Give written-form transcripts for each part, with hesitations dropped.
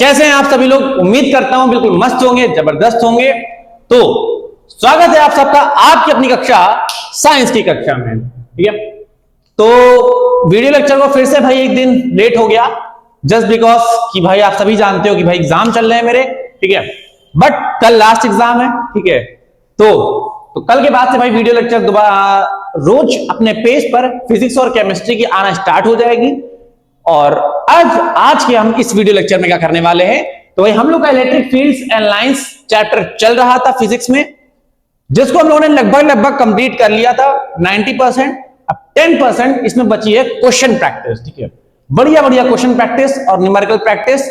कैसे हैं आप सभी लोग? उम्मीद करता हूं बिल्कुल मस्त होंगे, जबरदस्त होंगे। तो स्वागत है आप सबका आपकी अपनी कक्षा साइंस की कक्षा में। ठीक है, तो वीडियो लेक्चर को फिर से भाई एक दिन लेट हो गया, जस्ट बिकॉज कि भाई आप सभी जानते हो कि भाई एग्जाम चल रहे हैं मेरे। ठीक है, बट कल लास्ट एग्जाम है। ठीक है, तो कल के बाद से भाई वीडियो लेक्चर दोबारा रोज अपने पेज पर फिजिक्स और केमिस्ट्री की आना स्टार्ट हो जाएगी। और आज के हम इस वीडियो लेक्चर में क्या करने वाले हैं, तो भाई हम लोग का electric fields and lines chapter चल रहा था फिजिक्स में, जिसको हम लोगों ने लगभग कंप्लीट कर लिया था 90%। अब 10% इसमें बची है क्वेश्चन प्रैक्टिस। ठीक है, बढ़िया क्वेश्चन प्रैक्टिस और न्यूमेरिकल प्रैक्टिस।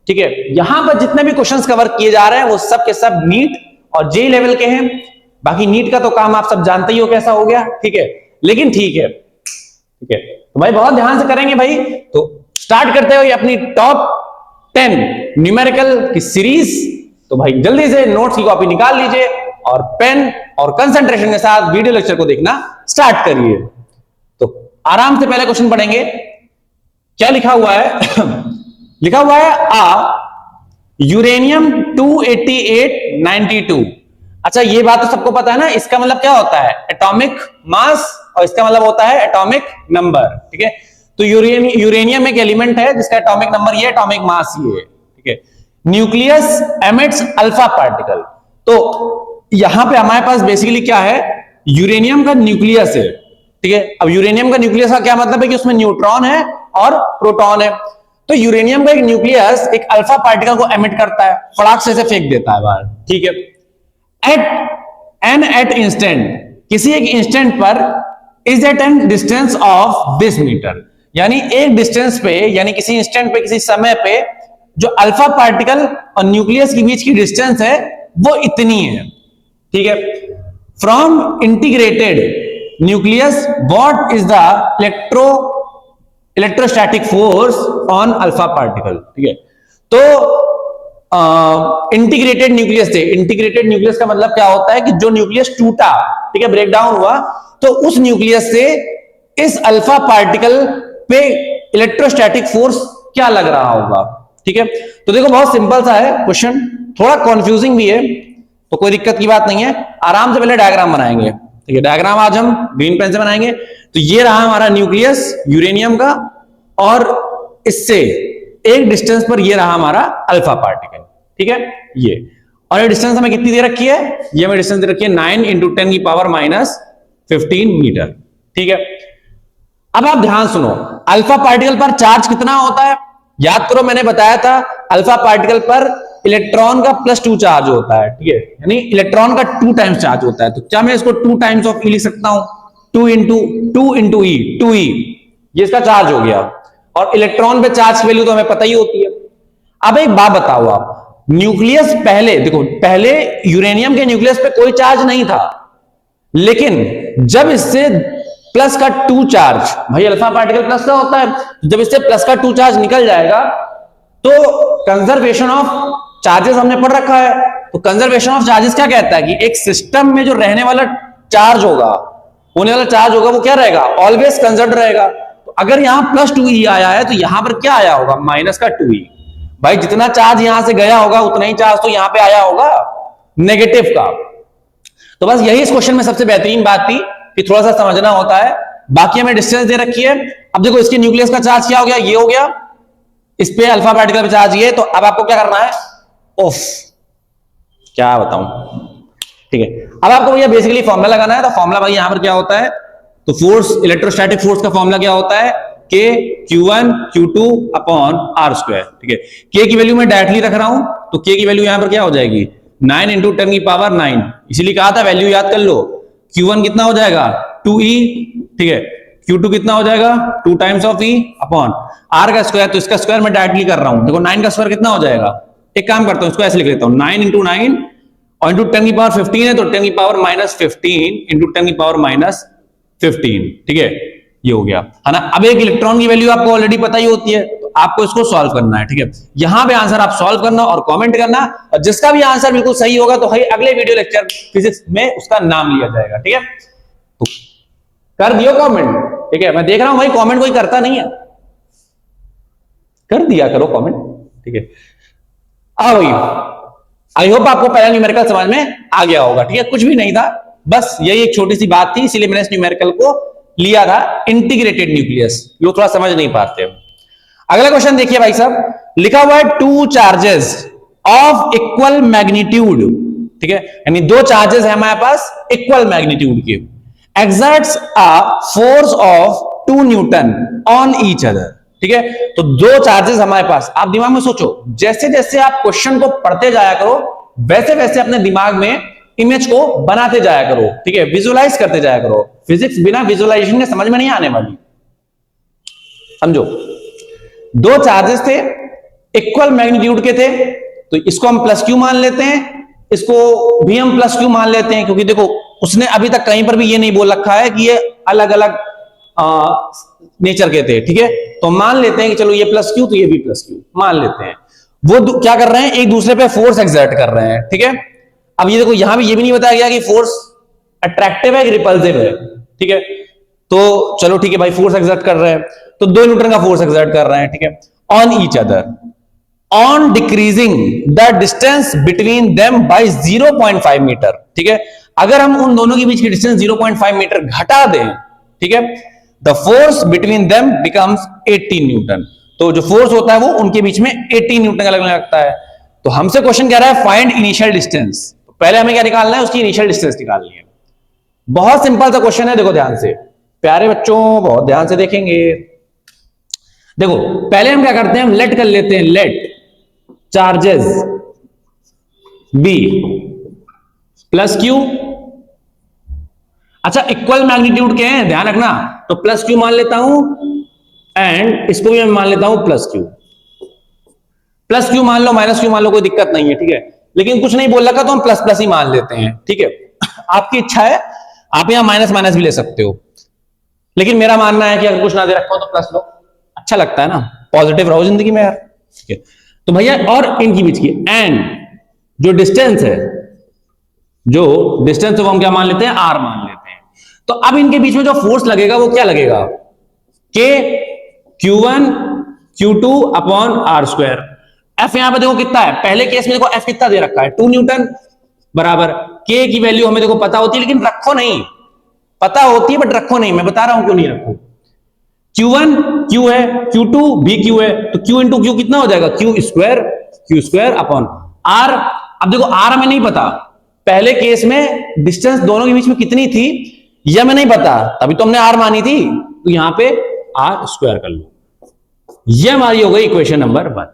ठीक है, यहां पर जितने भी क्वेश्चंस कवर किए जा रहे हैं वो सब के सब नीट और जेई लेवल के हैं। बाकी नीट का तो काम आप सब जानते ही हो कैसा हो गया। ठीक है, लेकिन ठीक है, तो भाई बहुत ध्यान से करेंगे भाई। तो स्टार्ट करते हुए अपनी टॉप 10 न्यूमेरिकल की सीरीज। तो भाई जल्दी से नोट्स की कॉपी निकाल लीजिए और पेन और कंसंट्रेशन के साथ वीडियो लेक्चर को देखना स्टार्ट करिए। तो आराम से पहले क्वेश्चन पढ़ेंगे। क्या लिखा हुआ है? लिखा हुआ है यूरेनियम 28892। अच्छा, ये बात तो सबको पता है ना, इसका मतलब क्या होता है? एटॉमिक मास, और इसका मतलब होता है एटॉमिक नंबर। ठीक है, तो यूरेनियम एक एलिमेंट है जिसका एटॉमिक नंबर ये, एटॉमिक मास ये है। ठीक है, न्यूक्लियस एमिट्स अल्फा पार्टिकल। तो यहां पे हमारे पास बेसिकली क्या है? यूरेनियम का न्यूक्लियस है। ठीक है, अब यूरेनियम का न्यूक्लियस का क्या मतलब है कि उसमें न्यूट्रॉन है और प्रोटॉन है। तो यूरेनियम का एक न्यूक्लियस एक अल्फा पार्टिकल को एमिट करता है, फटाक से फेंक देता है बाहर। ठीक है, एट इंस्टेंट, किसी एक इंस्टेंट पर, is at an distance of this metre, यानी एक डिस्टेंस पे, यानी किसी इंस्टेंट पे, किसी समय पे जो अल्फा पार्टिकल और न्यूक्लियस के बीच की डिस्टेंस है वो इतनी है। ठीक है, from integrated nucleus what is the electrostatic force on alpha particle. ठीक है, तो इंटीग्रेटेड न्यूक्लियस थे। इंटीग्रेटेड न्यूक्लियस का मतलब क्या होता है कि जो न्यूक्लियस टूटा, ठीक है, ब्रेक डाउन हुआ, तो उस न्यूक्लियस से इस अल्फा पार्टिकल पे इलेक्ट्रोस्टैटिक फोर्स क्या लग रहा होगा। ठीक है, तो देखो बहुत सिंपल सा है क्वेश्चन, थोड़ा कंफ्यूजिंग भी है, तो कोई दिक्कत की बात नहीं है। आराम से पहले डायग्राम बनाएंगे। ठीक है, डायग्राम आज हम ग्रीन पेन से बनाएंगे। तो ये रहा हमारा न्यूक्लियस यूरेनियम का, और इससे एक डिस्टेंस पर ये रहा हमारा अल्फा पार्टिकल। ठीक है, ये, और ये डिस्टेंस हमें कितनी दे रखी है? ये हमें डिस्टेंस दे रखी है 9 × 10⁻⁻15 मीटर। ठीक है, अब आप ध्यान सुनो, अल्फा पार्टिकल पर चार्ज कितना होता है? याद करो, मैंने बताया था अल्फा पार्टिकल पर इलेक्ट्रॉन का +2 चार्ज होता है। ठीक है, यानी इलेक्ट्रॉन का 2 टाइम्स चार्ज होता है। तो क्या मैं इसको 2 टाइम्स ऑफ ई लिख सकता हूं? 2 × ई, 2e, ये इसका चार्ज हो गया। और इलेक्ट्रॉन पे चार्ज की वैल्यू तो हमें पता ही होती है। अब एक बात बताओ आप, न्यूक्लियस पहले देखो, पहले यूरेनियम के न्यूक्लियस पे कोई चार्ज नहीं था, लेकिन जब इससे प्लस का 2 चार्ज, भाई अल्फा पार्टिकल प्लस का होता है, जब इससे प्लस का 2 चार्ज निकल जाएगा तो कंजर्वेशन ऑफ चार्जेस हमने पढ़ रखा है। तो कंजर्वेशन ऑफ चार्जेस क्या कहता है कि एक सिस्टम में जो रहने वाला चार्ज होगा, होने वाला चार्ज होगा, वो क्या रहेगा? ऑलवेज कंजर्व्ड रहेगा। तो अगर यहां +2e आया है तो यहां पर क्या आया होगा? -2e। भाई जितना चार्ज यहां से गया होगा उतना ही चार्ज तो यहां पे आया होगा नेगेटिव का। तो बस यही इस क्वेश्चन में सबसे बेहतरीन बात थी कि थोड़ा सा समझना होता है। बाकी हमें डिस्टेंस दे रखी है। अब देखो, इसके न्यूक्लियस का चार्ज क्या हो गया? ये हो गया, इस पे अल्फा पार्टिकल पे चार्ज ये। तो अब आपको क्या करना है? ऑफ, क्या बताऊं। ठीक है, अब आपको भैया बेसिकली फॉर्मूला लगाना है। तो फॉर्मूला भाई यहां पर क्या होता है? तो फोर्स, इलेक्ट्रोस्टैटिक फोर्स का फॉर्मूला क्या होता है? K Q1 Q2 upon R²। ठीक है, K की वैल्यू मैं डायरेक्टली रख रहा हूं, तो K की वैल्यू यहां पर क्या हो जाएगी? 9 × 10⁻⁹। इसीलिए कहा था वैल्यू याद कर लो। Q1 कितना हो जाएगा? 2e। ठीक है, Q2 कितना हो जाएगा? 2 times of e upon R का स्क्वायर। तो इसका स्क्वायर मैं डायरेक्टली कर रहा हूं। देखो 9 का स्क्वायर कितना हो जाएगा? एक काम करता हूं, इसको ऐसे लिख लेता हूं, 9 × 9 और × 10⁻15 है, तो 10⁻15 × 10⁻15। ठीक है, ये हो गया, है ना। अब एक इलेक्ट्रॉन की वैल्यू आपको ऑलरेडी पता ही होती है, तो आपको इसको सॉल्व करना है। ठीक है, यहां पे आंसर आप सॉल्व करना और कमेंट करना, और जिसका भी आंसर बिल्कुल सही होगा तो भाई अगले वीडियो लेक्चर फिजिक्स में उसका नाम लिया जाएगा। ठीक है, तो कर दियो कमेंट। ठीक है, मैं देख रहा हूं भाई कमेंट कोई करता नहीं है, कर दिया करो कमेंट। ठीक है, भाई आई होप आपको पहला न्यूमेरिकल समझ में आ गया होगा। ठीक है, कुछ भी नहीं था, बस यही एक छोटी सी बात थी, इसीलिए मैंने इस न्यूमेरिकल को लिया था, इंटीग्रेटेड न्यूक्लियस। लोग थोड़ा समझ नहीं पाते। अगला क्वेश्चन देखिए भाई साहब, लिखा हुआ है two charges of equal magnitude. ठीक है, यानी दो चार्जेस है हमारे पास इक्वल मैग्नीट्यूड के, exerts a force of 2 Newton on each other. ठीक है, तो दो चार्जेस हमारे पास, आप दिमाग में सोचो, जैसे जैसे आप क्वेश्चन को पढ़ते जाया करो वैसे वैसे अपने दिमाग में इमेज को बनाते जाया करो। ठीक है, विजुअलाइज करते जाया करो। फिजिक्स बिना विजुअलाइजेशन के समझ में नहीं आने वाली, समझो। दो चार्जेस थे, इक्वल मैग्नीट्यूड के थे, तो इसको हम प्लस क्यू मान लेते हैं, इसको भी हम प्लस क्यू मान लेते हैं, क्योंकि देखो उसने अभी तक कहीं पर भी ये नहीं बोल रखा है कि ये अलग अलग नेचर के थे। ठीक है, तो मान लेते हैं कि चलो ये प्लस क्यू तो ये भी प्लस क्यू मान लेते हैं। वो क्या कर रहे हैं, एक दूसरे पे फोर्स एक्सर्ट कर रहे हैं। ठीक है, अब ये देखो यहां भी ये भी नहीं बताया गया कि फोर्स अट्रैक्टिव है कि रिपल्सिव है। ठीक है, तो चलो ठीक है भाई, फोर्स एक्सर्ट कर रहे हैं, तो 2 न्यूटन का फोर्स एक्सर्ट कर रहे हैं। ठीक है, on each other on decreasing the distance between them by 0.5 metre. ठीक है, अगर हम उन दोनों के बीच की डिस्टेंस 0.5 मीटर घटा दें, ठीक है, the force between them becomes 18 Newton. तो जो फोर्स होता है वो उनके बीच में 18 न्यूटन का लगने लगता है। तो हमसे क्वेश्चन कह रहा है फाइंड इनिशियल डिस्टेंस। तो पहले हमें क्या निकालना है, उसकी इनिशियल डिस्टेंस निकालनी है। बहुत सिंपल सा क्वेश्चन है, देखो ध्यान से प्यारे बच्चों, बहुत ध्यान से देखेंगे। देखो पहले हम क्या करते हैं, हम लेट कर लेते हैं, let charges be plus q. अच्छा, इक्वल मैग्नीट्यूड के हैं, ध्यान रखना, तो प्लस क्यू मान लेता हूं, एंड इसको भी मैं मान लेता हूं प्लस क्यू। प्लस क्यू मान लो, माइनस क्यू मान लो, कोई दिक्कत नहीं है। ठीक है, लेकिन कुछ नहीं बोल रखा तो हम प्लस प्लस ही मान लेते हैं। ठीक है, आपकी इच्छा है, आप यहां माइनस माइनस भी ले सकते हो, लेकिन मेरा मानना है कि अगर कुछ ना दे रखा हो तो प्लस लो, अच्छा लगता है ना, पॉजिटिव रहो जिंदगी में यार। ठीक है, तो भैया और इनकी बीच की एंड जो डिस्टेंस है, जो डिस्टेंस है वो हम क्या मान लेते हैं, आर मान लेते हैं। तो अब इनके बीच में जो फोर्स लगेगा वो क्या लगेगा, के Q1 Q2 upon are square. F यहां पे देखो कितना है, पहले केस में देखो एफ कितना दे रखा है, 2 न्यूटन बराबर के की वैल्यू हमें देखो पता होती है, लेकिन रखो नहीं, पता होती है बट रखो नहीं, मैं बता रहा हूं क्यों नहीं रखो। Q1 Q है, Q2 भी Q है, तो Q इंटू Q कितना हो जाएगा, Q स्क्वायर अपॉन आर। अब देखो आर हमें नहीं पता, पहले केस में डिस्टेंस दोनों के बीच में कितनी थी यह हमें नहीं पता, तभी तो हमने आर मानी थी, तो यहां पे आर स्क्वायर कर लो। यह हमारी हो गई इक्वेशन नंबर 1।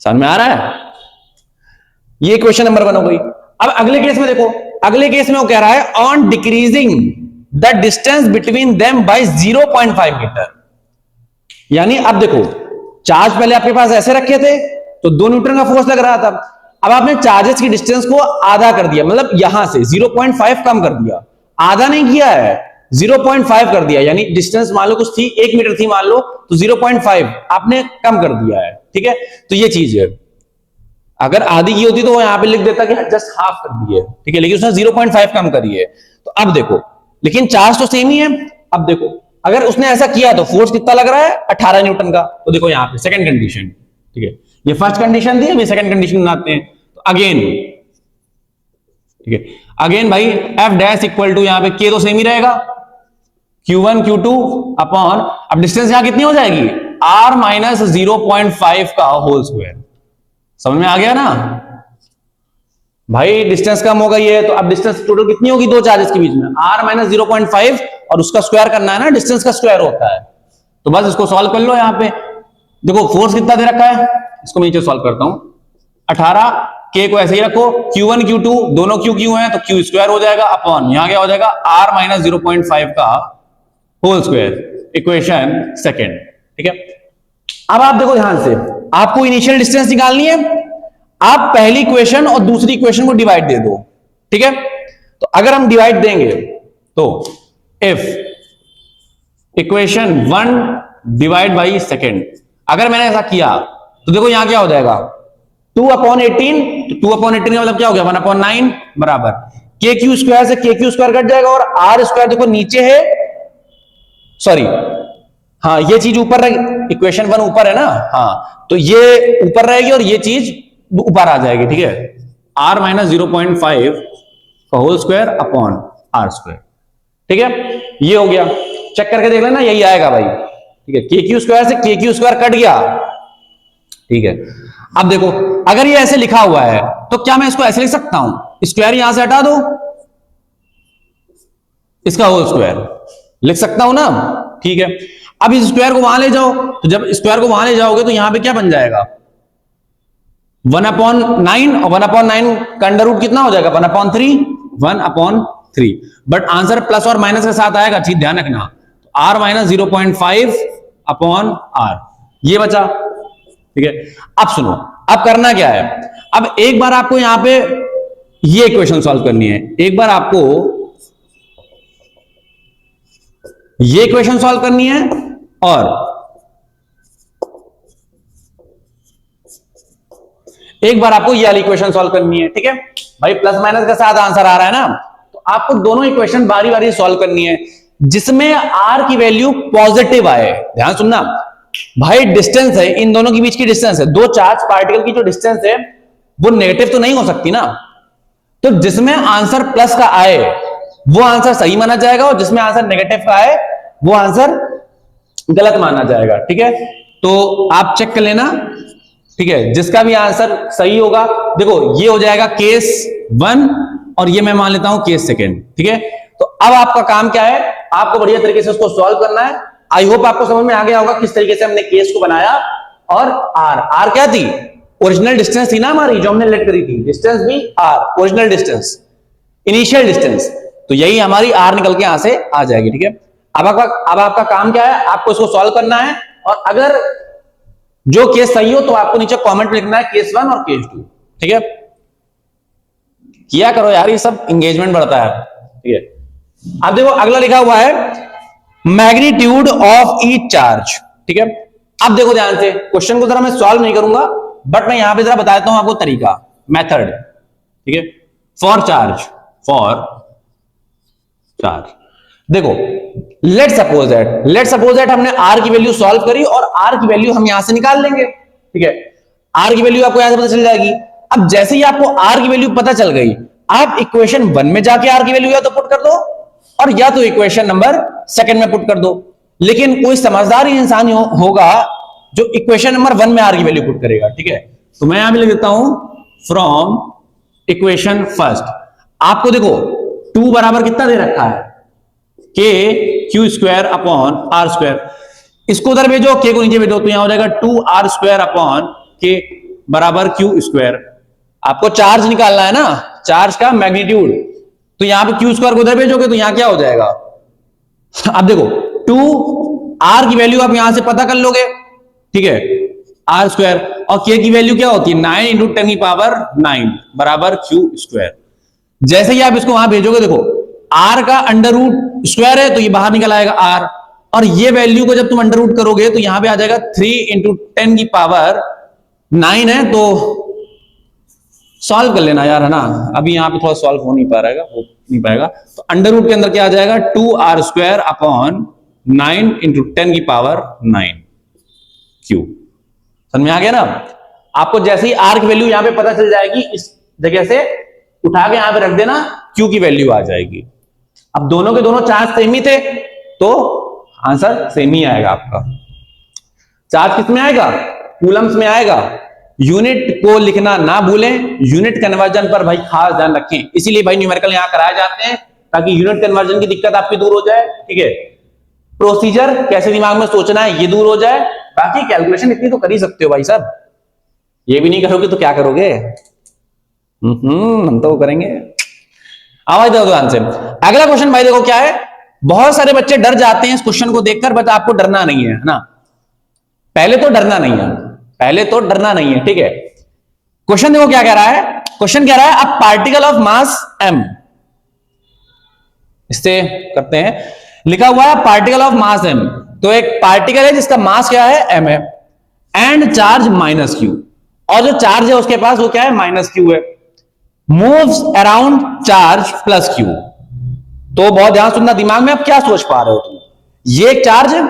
समझ में आ रहा है, ये इक्वेशन नंबर 1 हो गई। अब अगले केस में देखो, अगले केस में वो कह रहा है on decreasing the distance between them by 0.5 metre. यानी अब देखो, चार्ज पहले आपके पास ऐसे रखे थे तो 2 न्यूटन का फोर्स लग रहा था, अब आपने चार्जेस की डिस्टेंस को आधा कर दिया, मतलब यहां से 0.5 कम कर दिया, आधा नहीं किया है, 0.5 कर दिया, यानी डिस्टेंस मान लो कुछ थी 1 मीटर थी मान लो, तो 0.5 आपने कम कर दिया है। ठीक है, तो ये चीज है, अगर आधी की होती तो वो यहां पे लिख देता कि जस्ट हाफ कर दी है। ठीक है, लेकिन उसने 0.5 कम करी है। तो अब देखो, लेकिन चार्ज तो सेम ही है। अब देखो अगर उसने ऐसा किया तो फोर्स कितना लग रहा है, 18 न्यूटन का। तो देखो यहां पे सेकंड कंडीशन, ठीक है, ये फर्स्ट कंडीशन थी, अभी सेकंड कंडीशन बनाते हैं। तो अगेन, ठीक है, अगेन भाई एफ डैश इक्वल टू, यहां पे के तो सेम ही रहेगा, Q1 Q2 अपॉन, अब डिस्टेंस यहां कितनी हो जाएगी, r माइनस 0.5 का होल स्क्वायर। समझ में आ गया ना भाई, डिस्टेंस कम हो गई है, तो अब डिस्टेंस टोटल कितनी होगी दो चार्जेस के बीच में, r माइनस 0.5, और उसका स्क्वायर करना है ना, डिस्टेंस का स्क्वायर होता है। तो बस इसको सॉल्व कर लो। यहां पे देखो फोर्स कितना दे रखा है, इसको मैं नीचे सॉल्व करता हूं, 18, के को ऐसे ही रखो, Q1 Q2 दोनों Q हैं तो Q स्क्वायर हो जाएगा अपॉन, यहां क्या हो जाएगा, r माइनस 0.5 का होल स्क्वायर, इक्वेशन सेकेंड। ठीक है, अब आप देखो ध्यान से, आपको इनिशियल डिस्टेंस निकालनी है, आप पहली इक्वेशन और दूसरी इक्वेशन को डिवाइड दे दो। ठीक है, तो अगर हम डिवाइड देंगे तो if equation 1 divide by second, अगर मैंने ऐसा किया तो देखो यहां क्या हो जाएगा, 2/18, तो 2/18 का मतलब क्या हो गया, 1/9 बराबर के क्यू स्क्वायर से के क्यू स्क्वायर कट जाएगा, और आर स्क्वायर देखो नीचे है, सॉरी हाँ ये चीज ऊपर रहेगी, इक्वेशन 1 ऊपर है ना, हाँ तो ये ऊपर रहेगी और ये चीज ऊपर आ जाएगी, ठीक है। r माइनस 0.5 का whole square upon r square, ठीक है। ये हो गया, चेक करके देख लेना, यही आएगा भाई, ठीक है। के क्यू स्क्वायर से के क्यू स्क्वायर कट गया, ठीक है। अब देखो अगर ये ऐसे लिखा हुआ है तो क्या मैं इसको ऐसे लिख सकता हूं, स्क्वायर यहां से हटा दो, इसका होल स्क्वायर लिख सकता हूं ना, ठीक है। अब इस स्क्वायर को वहां ले जाओ, तो जब स्क्वायर को वहां ले जाओगे तो यहां पे क्या बन जाएगा, 1/9, और 1/9 का अंडर रूट कितना हो जाएगा, 1/3, 1/3। बट आंसर प्लस और माइनस के साथ आएगा, चीज ध्यान रखना। तो r माइनस 0.5 अपॉन r, ये बचा, ठीक है। अब सुनो, अब करना क्या है, अब एक बार आपको यहां पे ये इक्वेशन सॉल्व करनी है, एक बार आपको ये इक्वेशन सॉल्व करनी है और एक बार आपको ये वाली इक्वेशन सॉल्व करनी है, ठीक है भाई। प्लस माइनस के साथ आंसर आ रहा है ना, तो आपको दोनों इक्वेशन बारी बारी सॉल्व करनी है जिसमें r की वैल्यू पॉजिटिव आए। ध्यान सुनना भाई, डिस्टेंस है इन दोनों के बीच की, डिस्टेंस है, दो चार्ज पार्टिकल की जो डिस्टेंस है वो नेगेटिव तो नहीं हो सकती ना, तो जिसमें आंसर प्लस का आए वो आंसर सही माना जाएगा और जिसमें आंसर नेगेटिव का आए वो आंसर गलत माना जाएगा, ठीक है। तो आप चेक कर लेना, ठीक है, जिसका भी आंसर सही होगा, देखो ये हो जाएगा केस 1 और ये मैं मान लेता हूं केस 2, ठीक है। तो अब आपका काम क्या है, आपको बढ़िया तरीके से उसको सॉल्व करना है। आई होप आपको समझ में आ गया होगा किस तरीके से हमने केस को बनाया। और आर क्या थी, ओरिजिनल डिस्टेंस थी ना हमारी जो हमने लेट करी थी, डिस्टेंस भी r, original distance, initial distance, तो यही हमारी आर निकल के यहां से आ जाएगी, ठीक है। अब आपका काम क्या है, आपको इसको सॉल्व करना है और अगर जो केस सही हो तो आपको नीचे कमेंट में लिखना है केस 1 और केस 2, ठीक है। किया करो यार, ये सब एंगेजमेंट बढ़ता है, ठीक है। अब देखो अगला लिखा हुआ है मैग्नीट्यूड ऑफ ईच चार्ज, ठीक है। अब देखो ध्यान से, क्वेश्चन को जरा मैं सॉल्व नहीं करूंगा बट मैं यहां पे जरा बता देता हूं आपको तरीका, मेथड, ठीक है। फॉर चार्ज देखो, लेट सपोज दैट हमने आर की वैल्यू सॉल्व करी और आर की वैल्यू हम यहां से निकाल लेंगे, ठीक है। आर की वैल्यू आपको यहां से पता चल जाएगी। अब जैसे ही आपको आर की वैल्यू पता चल गई, आप इक्वेशन 1 में जाके आर की वैल्यू या तो पुट कर दो और या तो इक्वेशन नंबर 2 में पुट कर दो। लेकिन कोई समझदार इंसान होगा जो इक्वेशन नंबर 1 में आर की वैल्यू पुट करेगा, ठीक है। तो मैं यहां पे लिख देता हूं फ्रॉम इक्वेशन फर्स्ट। आपको देखो 2 बराबर कितना दे रखा है, k Q square upon are square, इसको उधर भेजो, के को नीचे भेजो, तो यहां हो जाएगा 2r स्क्वायर अपॉन के बराबर क्यू स्क्वायर। आपको चार्ज निकालना है ना, चार्ज का मैग्नीट्यूड, तो यहां पे क्यू स्क्वायर को उधर भेजोगे तो यहां क्या हो जाएगा, अब देखो 2r की वैल्यू आप यहां से पता कर लोगे, ठीक है, आर स्क्वायर, और के की वैल्यू क्या होती है 9 इंटू 10 की पावर 9 बराबर क्यू स्क्वायर। जैसे ही आप इसको वहां भेजोगे, देखो आर का अंडर रूट स्क्वायर है तो ये बाहर निकल आएगा आर, और ये वैल्यू को जब तुम अंडर रूट करोगे तो यहां पे आ जाएगा 3 इंटू 10 की पावर 9 है। तो सॉल्व कर लेना यार, है ना, अभी यहां पे थोड़ा सॉल्व हो नहीं पाएगा। तो अंडर रूट के अंदर क्या आ जाएगा 2r स्क्वायर अपॉन 9 इंटू 10 की पावर 9 क्यू। समझ में आ गया ना। आपको जैसे ही आर की वैल्यू यहां पे पता चल जाएगी, इस जगह से उठा के यहां पे रख देना, क्यू की वैल्यू आ जाएगी। अब दोनों के दोनों चार्ज सेम ही थे तो आंसर सेम ही आएगा आपका। चार्ज किस में आएगा, कूलम्स में आएगा। यूनिट को लिखना ना भूलें, यूनिट कन्वर्जन पर भाई खास ध्यान रखें, इसीलिए भाई न्यूमेरिकल यहां कराए जाते हैं ताकि यूनिट कन्वर्जन की दिक्कत आपकी दूर हो जाए, ठीक है। प्रोसीजर कैसे दिमाग में सोचना है ये दूर हो जाए, बाकी कैलकुलेशन इतनी तो कर ही सकते हो भाई साहब, ये भी नहीं करोगे तो क्या करोगे, हम तो करेंगे। आवाज दो आंसर। अगला क्वेश्चन भाई देखो क्या है, बहुत सारे बच्चे डर जाते हैं इस क्वेश्चन को देखकर, बट आपको डरना नहीं है ना, पहले तो डरना नहीं है, ठीक है। क्वेश्चन देखो क्या कह रहा है, क्वेश्चन कह रहा है a particle of mass m, इससे करते हैं, लिखा हुआ है पार्टिकल ऑफ मास m, तो एक पार्टिकल है जिसका मास क्या है m है, एंड चार्ज माइनस q, और जो चार्ज है उसके पास वो क्या है माइनस q है, moves around charge plus q। तो बहुत ध्यान सुनना, दिमाग में आप क्या सोच पा रहे हो तुम, ये एक चार्ज है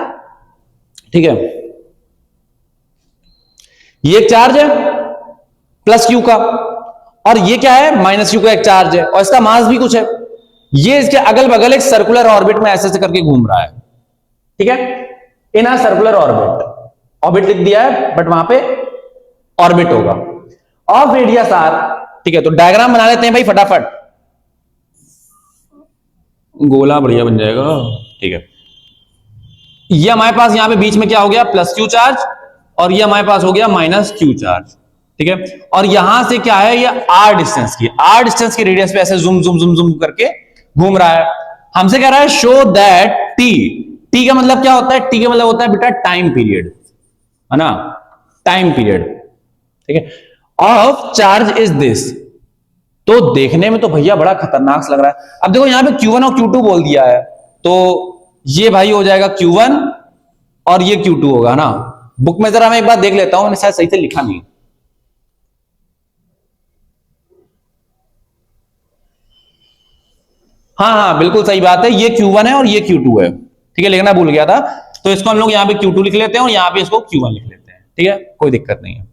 ठीक है, ये एक चार्ज है प्लस क्यू का, और ये क्या है माइनस क्यू का एक चार्ज है, और इसका मास भी कुछ है। ये इसके अगल बगल एक सर्कुलर ऑर्बिट में ऐसे ऐसे करके घूम रहा है। ठीक है, इन अ सर्कुलर ऑर्बिट, ऑर्बिट लिख दिया है बट वहां पे ऑर्बिट होगा, ऑफ रेडियस आर। ठीक है, तो डायग्राम बना लेते हैं भाई फटाफट, गोला बढ़िया बन जाएगा। ठीक है, ये हमारे पास यहां पे बीच में क्या हो गया, प्लस क्यू चार्ज, और ये हमारे पास हो गया माइनस क्यू चार्ज। ठीक है, और यहां से क्या है, ये आर डिस्टेंस की रेडियस पे ऐसे जूम जूम जूम जूम करके घूम रहा है। हमसे कह रहा है शो दैट टी का मतलब क्या होता है, टी का मतलब होता है बेटा टाइम पीरियड, है ना, टाइम पीरियड। ठीक है, ऑफ चार्ज इज दिस। तो देखने में तो भैया बड़ा खतरनाक लग रहा है। अब देखो यहां पे Q1 और Q2 बोल दिया है, तो ये भाई हो जाएगा Q1 और ये Q2 होगा ना। बुक में जरा मैं एक बार देख लेता हूं, मैंने शायद सही से लिखा नहीं। हाँ हाँ बिल्कुल सही बात है, ये Q1 है और ये Q2 है। ठीक है, लिखना भूल गया था, तो इसको हम लोग यहाँ पे Q2 लिख लेते हैं और यहाँ पे इसको Q1 लिख लेते हैं। ठीक है, कोई दिक्कत नहीं है।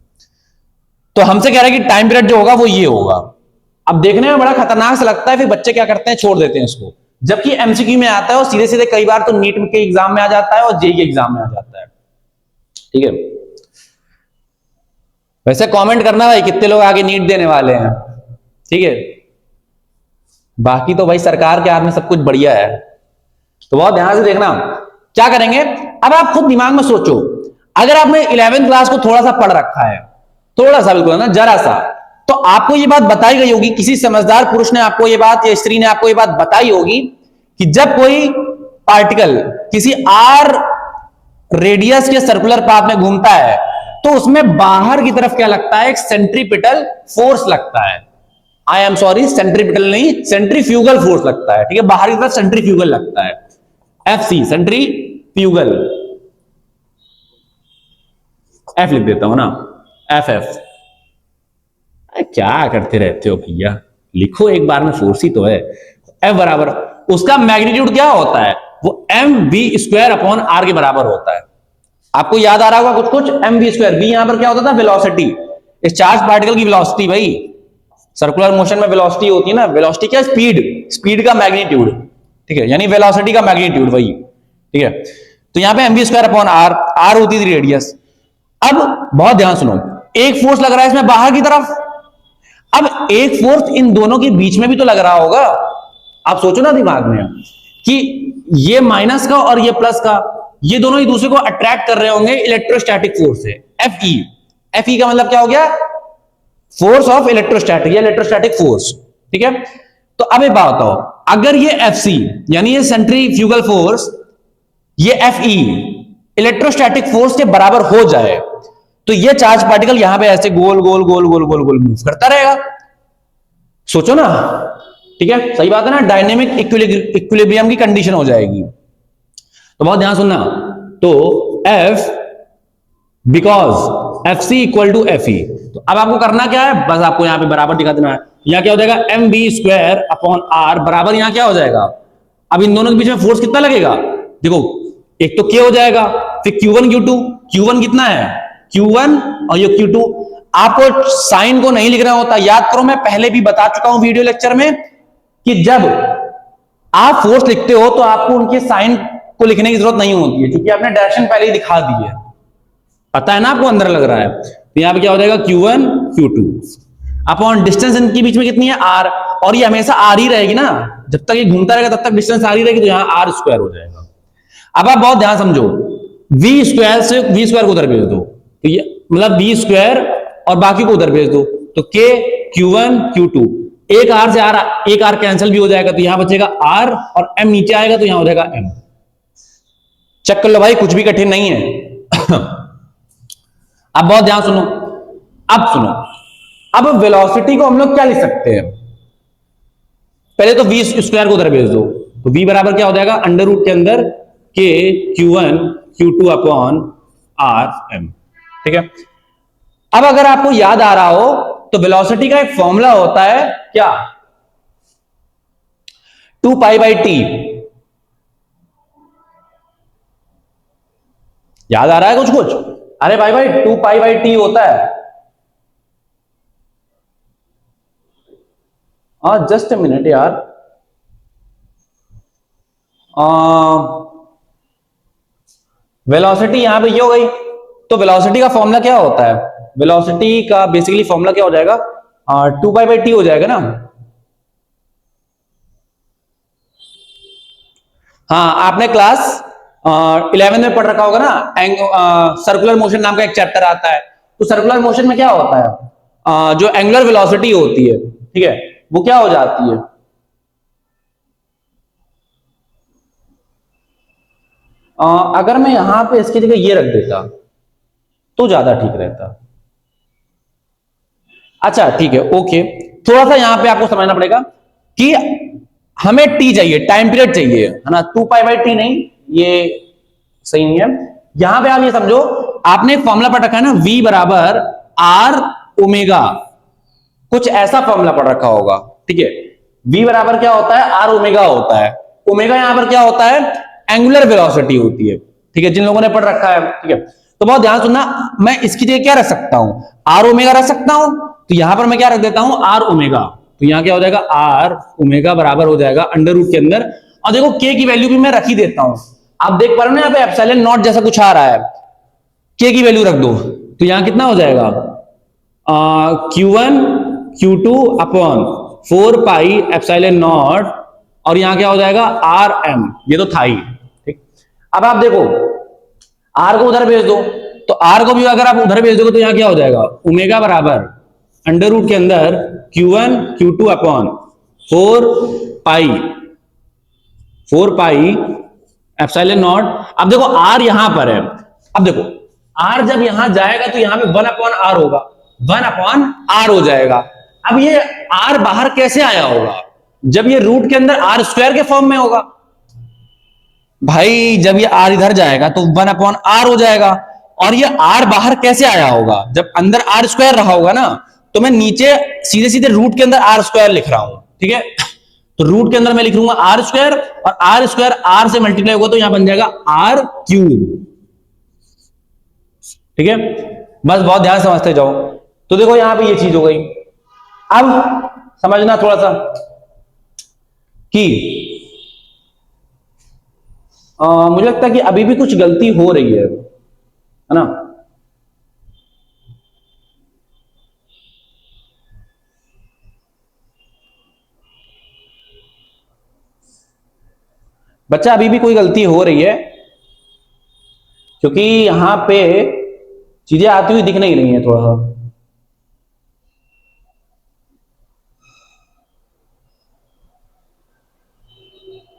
तो हमसे कह रहा है कि टाइम पीरियड जो होगा वो ये होगा। अब देखने में बड़ा खतरनाक सा लगता है, फिर बच्चे क्या करते हैं, छोड़ देते हैं इसको, जबकि एमसीक्यू में आता है और सीधे सीधे कई बार तो नीट के एग्जाम में आ जाता है और जेईई एग्जाम में आ जाता है। ठीक है, वैसे कमेंट करना भाई कितने लोग आगे नीट देने वाले हैं। ठीक है, बाकी तो भाई सरकार के हाथ में सब कुछ बढ़िया है, तो बहुत ध्यान से देखना क्या करेंगे। अब आप खुद दिमाग में सोचो, अगर आपने 11वीं क्लास को थोड़ा सा पढ़ रखा है, थोड़ा सा बिल्कुल ना, जरा सा, तो आपको ये बात बताई गई होगी, किसी समझदार पुरुष ने आपको ये बात या स्त्री ने आपको ये बात बताई होगी कि जब कोई पार्टिकल किसी आर रेडियस के सर्कुलर पाथ में घूमता है तो उसमें बाहर की तरफ क्या लगता है, एक सेंट्रीपिटल फोर्स लगता है। आई एम सॉरी, सेंट्रीपिटल नहीं, सेंट्रीफ्यूगल फोर्स लगता है। ठीक है, बाहर की तरफ सेंट्रीफ्यूगल लगता है, एफसी, सेंट्रीफ्यूगल। एफ लिख देता हूं ना, एफ एफ। क्या करते रहते हो भैया, लिखो एक बार में, फोर्स ही तो है। एफ बराबर उसका मैग्नीट्यूड क्या होता है, वो m v square upon r के बराबर होता है। आपको याद आ रहा होगा कुछ कुछ, एम वी स्क्वायर, बी यहां पर क्या होता था, वेलोसिटी, इस चार्ज पार्टिकल की वेलोसिटी। भाई सर्कुलर मोशन में वेलोसिटी होती है ना, वेलोसिटी क्या, स्पीड, स्पीड का मैग्नीट्यूड। ठीक है, यानी वेलोसिटी का मैग्नीट्यूड वही। ठीक है, तो यहां पे m v square upon r, r होती थी रेडियस। अब बहुत ध्यान सुनो, एक फोर्स लग रहा है इसमें बाहर की तरफ, अब एक फोर्स इन दोनों के बीच में भी तो लग रहा होगा। आप सोचो ना दिमाग में कि ये माइनस का और ये प्लस का, ये दोनों एक दूसरे को अट्रैक्ट कर रहे होंगे इलेक्ट्रोस्टैटिक फोर्स से, एफ ई। एफ ई का मतलब क्या हो गया, फोर्स ऑफ इलेक्ट्रोस्टैटिक या इलेक्ट्रोस्टैटिक फोर्स। ठीक है, तो अब एक बात बताओ, अगर ये एफ सी यानी ये सेंट्रीफ्यूगल फोर्स, ये एफ ई इलेक्ट्रोस्टैटिक फोर्स के बराबर हो जाए, तो ये चार्ज पार्टिकल यहां पे ऐसे गोल गोल गोल गोल गोल गोल मूव करता रहेगा। सोचो ना, ठीक है, सही बात है ना, डायनेमिक इक्विलिब्रियम की कंडीशन हो जाएगी। तो बहुत ध्यान सुनना, तो F because F C equal to F E, तो अब आपको करना क्या है, बस आपको यहां पे बराबर दिखा देना है। यहां क्या हो जाएगा, m b square upon r बराबर यहां क्या हो जाएगा, अब इन दोनों के बीच में फोर्स कितना लगेगा, देखो एक तो K हो जाएगा, फिर Q1 Q2, Q1 कितना है Q1 और ये Q2। आपको साइन को नहीं लिखना होता, याद करो, मैं पहले भी बता चुका हूं वीडियो लेक्चर में कि जब आप फोर्स लिखते हो तो आपको उनके साइन को लिखने की जरूरत नहीं होती है, क्योंकि आपने डायरेक्शन पहले ही दिखा दी है, पता है ना आपको, अंदर लग रहा है। तो यहां पे क्या हो जाएगा, Q1 Q2 अपॉन डिस्टेंस इनके बीच में कितनी है, R, और ये हमेशा R ही रहेगी ना, जब तक ये घूमता रहेगा तब तक डिस्टेंस R ही रहेगी, तो यहां R स्क्वायर हो जाएगा। अब आप बहुत ध्यान समझो, V स्क्वायर से V स्क्वायर को उधर भेज दो, तो ये मतलब V स्क्वायर और बाकी को उधर भेज दो, तो K Q1 Q2, एक R से R, एक R कैंसिल भी हो जाएगा, तो यहां बचेगा R और M नीचे आएगा तो यहां हो जाएगा M। चेक कर लो भाई, कुछ भी कठिन नहीं है। अब बहुत ध्यान सुनो, अब सुनो, अब वेलोसिटी को हम लोग क्या लिख सकते हैं, पहले तो V स्क्वायर को उधर भेज दो, तो V बराबर क्या हो जाएगा, अंडर रूट के अंदर K Q1 Q2 upon R M। ठीक है, अब अगर आपको याद आ रहा हो तो वेलोसिटी का एक फॉर्मूला होता है क्या, 2 पाई बाई टी, याद आ रहा है कुछ कुछ? अरे भाई भाई 2 पाई बाई टी होता है। जस्ट ए मिनट यार। वेलोसिटी यहां पे ये हो गई, तो वेलोसिटी का फॉर्मूला क्या होता है? वेलोसिटी का बेसिकली फॉर्मूला क्या हो जाएगा? 2 पाई बाई टी हो जाएगा ना। हाँ, आपने क्लास 11 में पढ़ रखा होगा ना, सर्कुलर मोशन नाम का एक चैप्टर आता है। तो सर्कुलर मोशन में क्या होता है? जो एंगुलर वेलोसिटी होती है, ठीक है, वो क्या हो जाती है? अगर मैं यहां पे इसकी जगह ये रख देता तो ज्यादा ठीक रहता। अच्छा ठीक है, ओके। थोड़ा सा यहां पे आपको समझना पड़ेगा कि हमें टी चाहिए, टाइम पीरियड चाहिए, है ना, 2 पाई बाई टी नहीं, ये सही नहीं है। यहां पे आप ये समझो, आपने एक फॉर्मूला पढ़ रखा है ना, v बराबर आर ओमेगा, कुछ ऐसा फॉर्मूला पढ़ रखा होगा, ठीक है। v बराबर क्या होता है? आर ओमेगा होता है। ओमेगा यहां पर क्या होता है? एंगुलर वेलोसिटी होती है, ठीक है, जिन लोगों ने पढ़ रखा है, ठीक है। तो बहुत ध्यान सुनना, मैं इसकी जगह क्या रख सकता हूं? आर ओमेगा रख सकता हूं, तो यहां पर मैं क्या रख देता हूं? R omega. तो यहां क्या हो जाएगा? आर ओमेगा बराबर हो जाएगा अंडर रूट के अंदर, और देखो के की वैल्यू भी मैं रख ही देता हूं। आप देख पा रहे हो ना, यहाँ पे एप्सिलॉन नॉट जैसा कुछ आ रहा है, के की वैल्यू रख दो, तो यहां कितना हो जाएगा? Q1 Q2 upon 4 pi epsilon not, और यहां क्या हो जाएगा? आर एम, ये तो था ही, ठीक। अब आप देखो, आर को उधर भेज दो, तो आर को भी अगर आप उधर भेज दोगे तो यहां क्या हो जाएगा? ओमेगा बराबर अंडर रूट के अंदर Q1 Q2 upon 4 pi epsilon not. अब देखो आर यहां पर है, अब देखो आर जब यहां जाएगा तो यहां पे 1 अपॉन आर होगा, 1 अपॉन आर हो जाएगा। अब ये आर बाहर कैसे आया होगा? जब ये रूट के अंदर आर स्क्वायर के फॉर्म में होगा भाई, जब ये आर इधर जाएगा तो 1 अपॉन आर हो जाएगा। और ये आर बाहर कैसे आया होगा? जब अंदर आर स्क्वायर रहा होगा ना, तो मैं नीचे सीधे सीधे रूट के अंदर आर स्क्वायर लिख रहा हूं, ठीक है। तो रूट के अंदर मैं लिख लूंगा आर स्क्वायर, और आर स्क्वायर आर से मल्टीप्लाई होगा तो यहां बन जाएगा आर क्यूब, ठीक है। बस बहुत ध्यान समझते जाओ। तो देखो यहां पे ये चीज हो गई। अब समझना थोड़ा सा कि मुझे लगता है कि अभी भी कुछ गलती हो रही है ना। बच्चा अभी भी कोई गलती हो रही है, क्योंकि यहां पे चीजें आती हुई दिख नहीं रही हैं थोड़ा सा।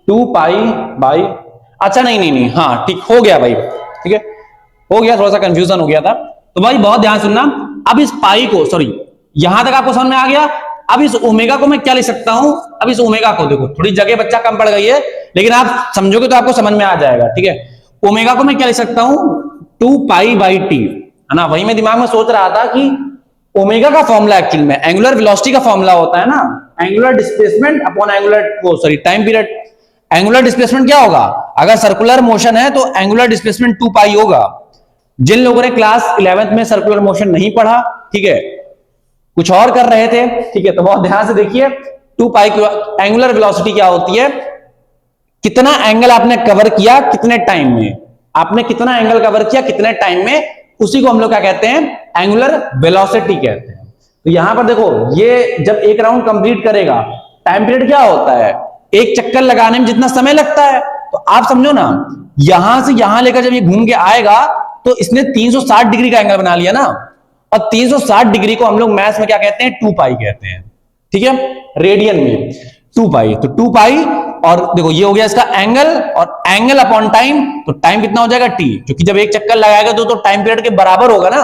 टू पाई बाई, अच्छा नहीं नहीं नहीं, हाँ ठीक हो गया भाई, ठीक है, हो गया, थोड़ा सा कंफ्यूजन हो गया था। तो भाई बहुत ध्यान सुनना, अब इस पाई को, सॉरी, यहां तक आपको समझ में आ गया। अब इस ओमेगा को मैं क्या लिख सकता हूं? अब इस ओमेगा को देखो, थोड़ी जगह बच्चा कम पड़ गई है, लेकिन आप समझोगे तो आपको समझ में आ जाएगा, ठीक है। ओमेगा को मैं क्या लिख सकता हूं? 2 पाई बाई टी, है ना। वही मैं दिमाग में सोच रहा था कि ओमेगा का फॉर्मूला एक्चुअल में एंगुलर वेलोसिटी का फॉर्मूला होता है ना, एंगुलर डिस्प्लेसमेंट अपॉन एंगुलर, वो sorry, time period. Angular displacement क्या होगा? अगर सर्कुलर मोशन है तो एंगुलर डिस्प्लेसमेंट 2 पाई होगा। जिन लोगों ने क्लास 11th में सर्कुलर मोशन नहीं पढ़ा, ठीक है, कुछ और कर रहे थे, ठीक है, तो बहुत ध्यान से देखिए। 2 पाई की एंगुलर वेलोसिटी क्या होती है? कितना एंगल आपने कवर किया कितने टाइम में, आपने कितना एंगल कवर किया कितने टाइम में, उसी को हम लोग क्या कहते हैं? एंगुलर वेलोसिटी कहते हैं। तो यहां पर देखो, ये जब एक राउंड कंप्लीट करेगा, टाइम पीरियड क्या होता है? एक चक्कर लगाने में जितना समय लगता है, तो आप समझो ना, यहां से यहां लेकर जब ये घूम के आएगा तो इसने 360 डिग्री का एंगल बना लिया ना। और 360 डिग्री को हम लोग मैथ्स में क्या कहते हैं? 2 पाई कहते हैं, ठीक है, रेडियन में 2 पाई। तो 2 पाई, और देखो ये हो गया इसका एंगल, और एंगल अपॉन टाइम, तो टाइम कितना हो जाएगा? टी, क्योंकि जब एक चक्कर लगाएगा तो टाइम पीरियड के बराबर होगा ना।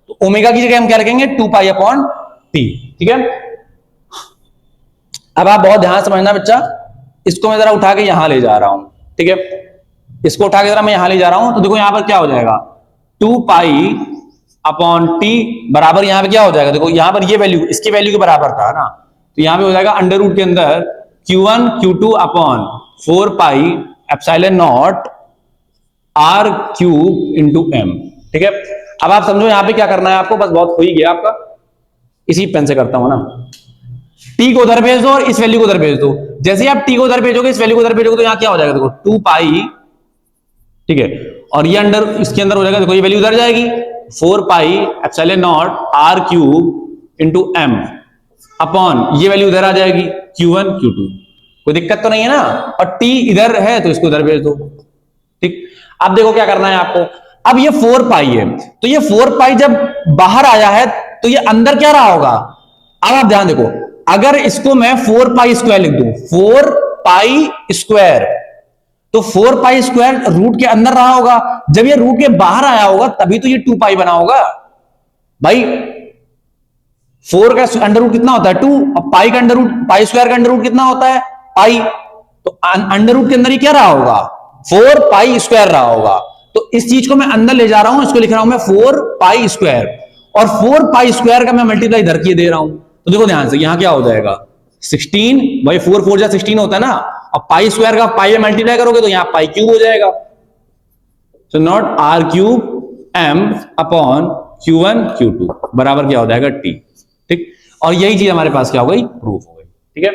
तो ओमेगा की जगह हम क्या रखेंगे? 2 पाई अपॉन टी, ठीक है। अब आप बहुत ध्यान समझना बच्चा, इसको मैं जरा उठा के यहां ले जा रहा हूं, ठीक है, इसको उठा के जरा मैं यहां ले जा रहा हूं। तो देखो यहां पर क्या हो जाएगा? 2 पाई अपॉन टी बराबर, यहां पे क्या हो जाएगा? देखो यहां पर ये वैल्यू इसकी वैल्यू के बराबर था ना, तो यहां पे हो जाएगा अंडर रूट के अंदर Q1 Q2 upon 4 pi epsilon naught r cube into m. ठीक है, अब आप समझो यहां पे क्या करना है आपको, बस बहुत हो ही गया आपका, इसी पेन से करता हूं ना। टी को उधर भेज दो और इस वैल्यू को उधर भेज दो। जैसे ही आप टी को उधर भेजोगे, इस वैल्यू को उधर भेजोगे, तो यहां क्या हो जाएगा देखो 2 पाई, ठीक है, और ये अंडर इसके अंदर हो जाएगा, देखो ये वैल्यू उधर जाएगी 4 pi epsilon naught r cube into m upon ये वैल्यू उधर आ जाएगी Q1 Q2। कोई दिक्कत तो नहीं है ना, और टी इधर है तो इसको उधर भेज दो। ठीक, अब देखो क्या करना है आपको। अब ये 4 पाई है, तो ये 4 पाई जब बाहर आया है तो ये अंदर क्या रहा होगा। अब आप ध्यान देखो, अगर इसको मैं 4 पाई स्क्वायर लिख दूं, 4 पाई स्क्वायर, तो 4 पाई स्क्वायर रूट के अंदर रहा होगा, जब ये रूट के बाहर आया होगा तभी तो ये 2 पाई बना होगा भाई। 4 का अंडर रूट कितना होता है 2, और पाई का अंडर रूट, पाई स्क्वायर का अंडर रूट कितना होता है पाई, तो अंडर रूट के अंदर ही क्या रहा होगा 4 पाई स्क्वायर रहा होगा। तो इस चीज को मैं अंदर ले जा रहा हूं, इसको लिख रहा हूं मैं 4 पाई स्क्वायर, और 4 पाई स्क्वायर का मैं मल्टीप्लाई इधर किए दे रहा हूं। तो देखो ध्यान से, यहां क्या हो जाएगा 16, भाई 4 4 जा 16 होता है ना, और पाई स्क्वायर का पाई में मल्टीप्लाई करोगे तो यहां पाई क्यूब हो जाएगा। So naught r cube m upon Q1 Q2 बराबर क्या हो जाएगा टी। ठीक, और यही चीज हमारे पास क्या हो गई, प्रूफ हो गई। ठीक है,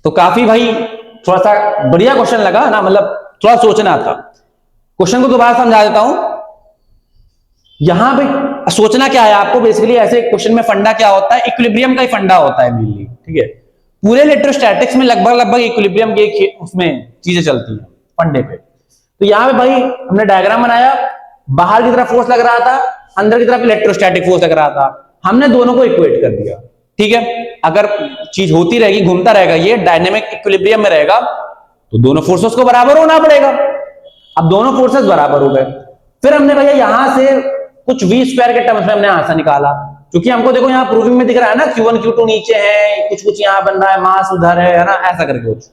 तो काफी भाई थोड़ा सा बढ़िया क्वेश्चन लगा ना, मतलब थोड़ा सोचना था। क्वेश्चन को दोबारा समझा देता हूं। यहां पे सोचना क्या है आपको, बेसिकली ऐसे क्वेश्चन में फंडा क्या होता है, इक्विलिब्रियम का ही फंडा होता है मेनली। ठीक है, पूरे इलेक्ट्रोस्टैटिक्स में लगभग इक्विलिब्रियम के उसमें चीजें चलती हैं फंडे पे। तो यहां पे भाई हमने डायग्राम बनाया, बाहर की तरफ फोर्स लग रहा था, अंदर की तरफ इलेक्ट्रोस्टैटिक फोर्स लग रहा था, हमने दोनों को इक्वेट कर दिया। ठीक है, अगर चीज होती रहेगी, घूमता रहेगा, ये डायनेमिक इक्विलिब्रियम में रहेगा, तो दोनों फोर्सेस को बराबर होना पड़ेगा। अब दोनों फोर्सेस बराबर हो गए, फिर हमने भैया यहां से कुछ v स्क्वायर के टर्म्स में हमने यहां से निकाला, क्योंकि हमको देखो यहां प्रूविंग में दिख रहा है ना Q1 Q2 नीचे है, कुछ कुछ यहां बन रहा है, मास उधर है ना, ऐसा करके कुछ,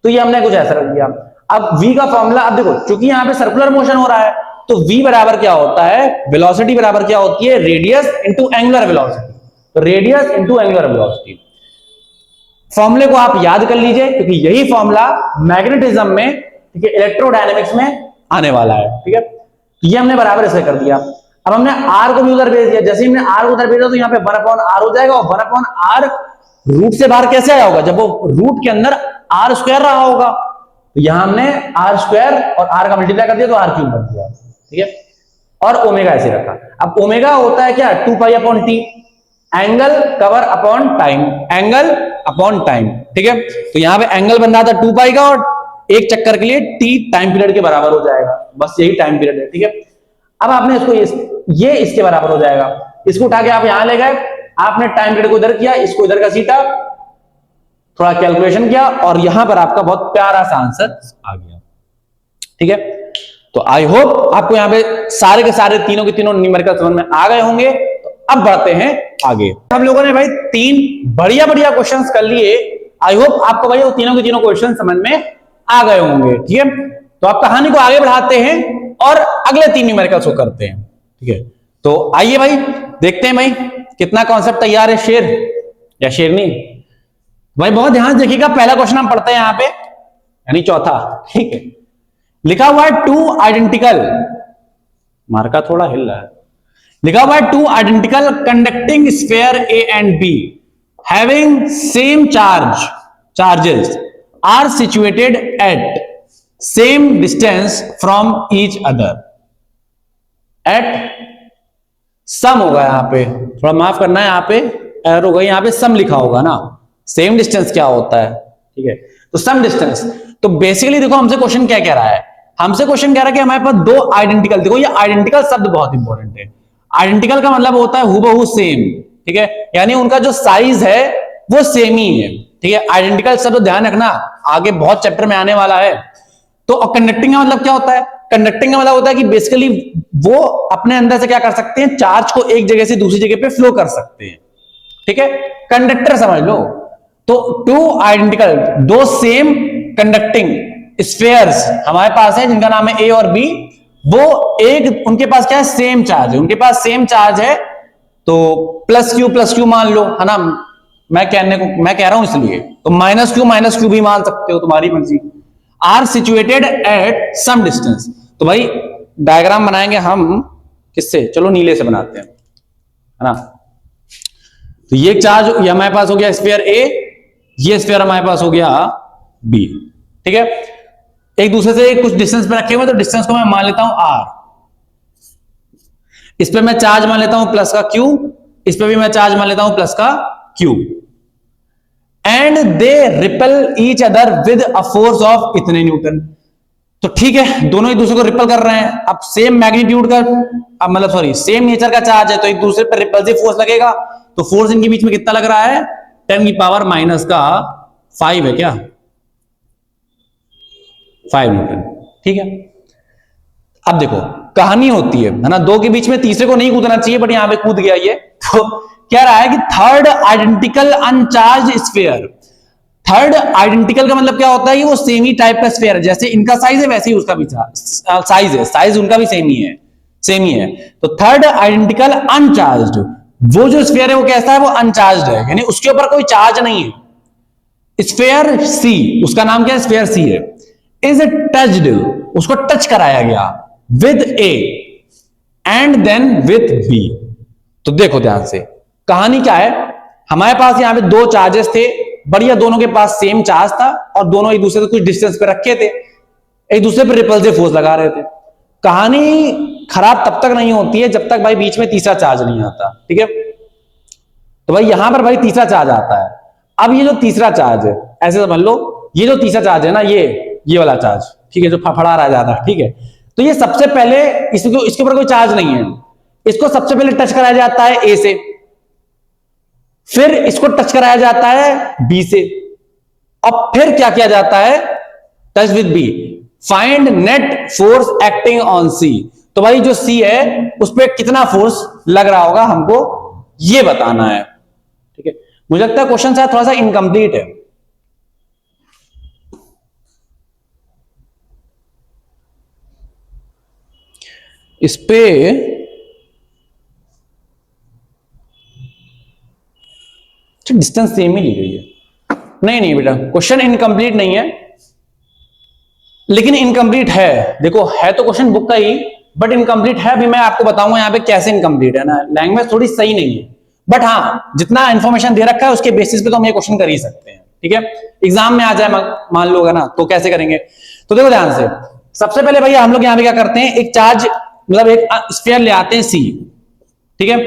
तो ये हमने कुछ ऐसा रख दिया। अब v का फॉर्मूला, अब देखो चूंकि यहां पे सर्कुलर मोशन हो रहा है, तो v बराबर क्या होता है, वेलोसिटी बराबर क्या होती है, रेडियस इंटू एंगुलर वेलोसिटी। तो रेडियस इंटू एंगुलर वेलोसिटी, फॉर्मूले को आप याद कर लीजिए, क्योंकि यही फॉर्मूला मैग्नेटिज्म में, ठीक है, इलेक्ट्रोडायनेमिक्स में आने वाला है। ठीक है, ये हमने बराबर ऐसे कर दिया। अब हमने r को भी उधर भेज दिया, जैसे ही हमने r को उधर भेजा तो यहाँ पे 1/r हो जाएगा, और 1/r रूट से बाहर कैसे आया होगा, जब वो रूट के अंदर r स्क्वायर रहा होगा, तो यहां हमने r स्क्वायर और r का मल्टीप्लाई कर दिया तो r क्यूब बन गया। ठीक है, और ओमेगा ऐसे रखा। अब ओमेगा होता है क्या, 2 pi upon T, angle cover upon time, angle upon time. ठीक है, तो यहां पे एंगल बन रहा था 2 पाई का, और एक चक्कर के लिए टी टाइम पीरियड के बराबर हो जाएगा, बस यही टाइम पीरियड है। ठीक है, अब आपने इसको ये इसके बराबर हो जाएगा, इसको उठा के आप यहां ले गए, आपने टाइम पीरियड को इधर किया, इसको इधर का सीटा, थोड़ा कैलकुलेशन किया, और यहां पर आपका बहुत प्यारा सा आंसर आ गया। ठीक है, तो आई होप आपको यहां पे सारे के सारे तीनों के तीनों न्यूमेरिकल समझ में आ गए होंगे। तो अब बढ़ते हैं आगे। हम लोगों ने भाई 3 बढ़िया बढ़िया क्वेश्चंस कर लिए, आई होप आपको भाई वो तीनों के तीनों क्वेश्चन समझ में आ गए होंगे। ठीक है, तो आप कहानी को आगे बढ़ाते हैं और अगले 3 न्यूमेरिकल्स को करते हैं। ठीक है, तो आइए भाई देखते हैं भाई कितना कॉन्सेप्ट तैयार है, शेर या शेरनी। भाई बहुत ध्यान से देखिएगा, पहला क्वेश्चन हम पढ़ते हैं यहां पे, यानी चौथा। ठीक है, लिखा हुआ है 2 आइडेंटिकल, मार्का थोड़ा हिल रहा है, लिखा हुआ है 2 identical conducting sphere A and B having same charges are situated at same distance from each other at सम होगा, यहां पे थोड़ा माफ करना है, यहां पे एरर होगा, यहां पे सम लिखा होगा ना, सेम डिस्टेंस क्या होता है। ठीक है, तो सम डिस्टेंस, तो बेसिकली देखो हमसे क्वेश्चन क्या कह रहा है, हमसे क्वेश्चन कह रहा है कि हमारे पास 2 आइडेंटिकल, देखो ये आइडेंटिकल शब्द बहुत इंपॉर्टेंट है। आइडेंटिकल का मतलब होता है हूबहू सेम। ठीक है, यानी उनका जो साइज है वो सेम ही है। ठीक है, आइडेंटिकल शब्द ध्यान रखना, आगे बहुत चैप्टर में आने वाला है। तो कंडक्टिंग का मतलब क्या होता है, कंडक्टिंग का मतलब होता है कि बेसिकली वो अपने अंदर से क्या कर सकते हैं, चार्ज को एक जगह से दूसरी जगह पे फ्लो कर सकते हैं। ठीक है, कंडक्टर समझ लो। तो 2 आइडेंटिकल, 2 सेम कंडक्टिंग स्फीयर्स हमारे पास है, जिनका नाम है ए और बी। वो एक, उनके पास क्या है, सेम चार्ज है, उनके पास सेम चार्ज है, तो प्लस क्यू मान लो, है ना, मैं कह रहा हूं इसलिए, तो माइनस क्यू भी मान सकते हो, तुम्हारी मर्जी। Are situated at some distance. तो भाई डायग्राम बनाएंगे हम किससे, चलो नीले से बनाते हैं, है ना। तो ये चार्ज ये हमारे पास हो गया स्फीयर ए, ये स्फीयर हमारे पास हो गया बी, ठीक है। एक दूसरे से कुछ डिस्टेंस पे रखे हुए, तो डिस्टेंस को मैं मान लेता हूं आर, इस पे मैं चार्ज मान लेता हूं प्लस का क्यू, इस पे भी मैं चार्ज मान लेता हूं प्लस का Q, and they repel each other with a force of इतने न्यूटन। तो ठीक है, दोनों एक दूसरे को रिपेल कर रहे हैं, अब सेम मैग्नीट्यूड का, अब मतलब सॉरी सेम नेचर का चार्ज है, तो एक दूसरे पर रिपल्सिव फोर्स लगेगा। तो फोर्स इनके बीच में कितना लग रहा है, 10 की पावर माइनस का 5 है क्या, 5 न्यूटन, ठीक है। अब देखो कहानी होती है ना, दो के बीच में तीसरे को नहीं कूदना चाहिए, बट यहां पे कूद गया ये। तो क्या रहा है कि third identical अनचार्ज sphere, third identical का मतलब क्या होता है कि वो सेम ही टाइप का स्फीयर है, जैसे इनका साइज है वैसे ही उसका भी साइज है, साइज उनका भी सेम ही है, सेम ही है। तो थर्ड आइडेंटिकल अनचार्ज्ड, वो जो स्फीयर है वो कैसा है, वो अनचार्ज्ड है, यानी उसके ऊपर कोई चार्ज नहीं है। स्फीयर सी, उसका नाम क्या है, स्फीयर सी है, इज टच्ड, उसको टच कराया गया with A and then with B. तो देखो ध्यान से कहानी क्या है, हमारे पास यहां पे दो चार्जेस थे, बढ़िया, दोनों के पास सेम चार्ज था और दोनों एक दूसरे से कुछ डिस्टेंस पे रखे थे, एक दूसरे पे रिपल्सिव फोर्स लगा रहे थे। कहानी खराब तब तक नहीं होती है जब तक भाई बीच में तीसरा चार्ज नहीं आता, ठीक है। तो भाई यहां पर भाई तीसरा चार्ज आता है। अब ये जो तीसरा चार्ज है, ऐसे समझ लो, ये जो तीसरा चार्ज है ना, ये वाला चार्ज, ठीक है, जो फड़फड़ा रहा जाता है, ठीक है। तो ये सबसे पहले इसके ऊपर कोई चार्ज नहीं है, इसको सबसे पहले टच कराया जाता है ए से, फिर इसको टच कराया जाता है बी से, और फिर क्या किया जाता है, touch with B, find net force acting on C. तो भाई जो सी है उस पर कितना फोर्स लग रहा होगा हमको ये बताना है, ठीक है। मुझे लगता है क्वेश्चन शायद थोड़ा सा इनकम्प्लीट है। इस पे डिस्टेंस सेम ही ली गई है, नहीं बेटा क्वेश्चन इनकम्प्लीट नहीं है, लेकिन इनकम्प्लीट है, देखो है तो क्वेश्चन बुक का ही, बट इनकम्प्लीट है। अभी मैं आपको बताऊंगा यहाँ पे कैसे इनकम्प्लीट है ना, लैंग्वेज थोड़ी सही नहीं है, बट हाँ जितना इंफॉर्मेशन दे रखा है उसके बेसिस पे तो हम ये क्वेश्चन कर ही सकते हैं, ठीक है। एग्जाम में आ जाए मान लो ना, तो कैसे करेंगे, तो देखो ध्यान से, सबसे पहले भैया हम लोग यहाँ पे क्या करते हैं, एक चार्ज मतलब एक स्फीयर ले आते हैं सी, ठीक है।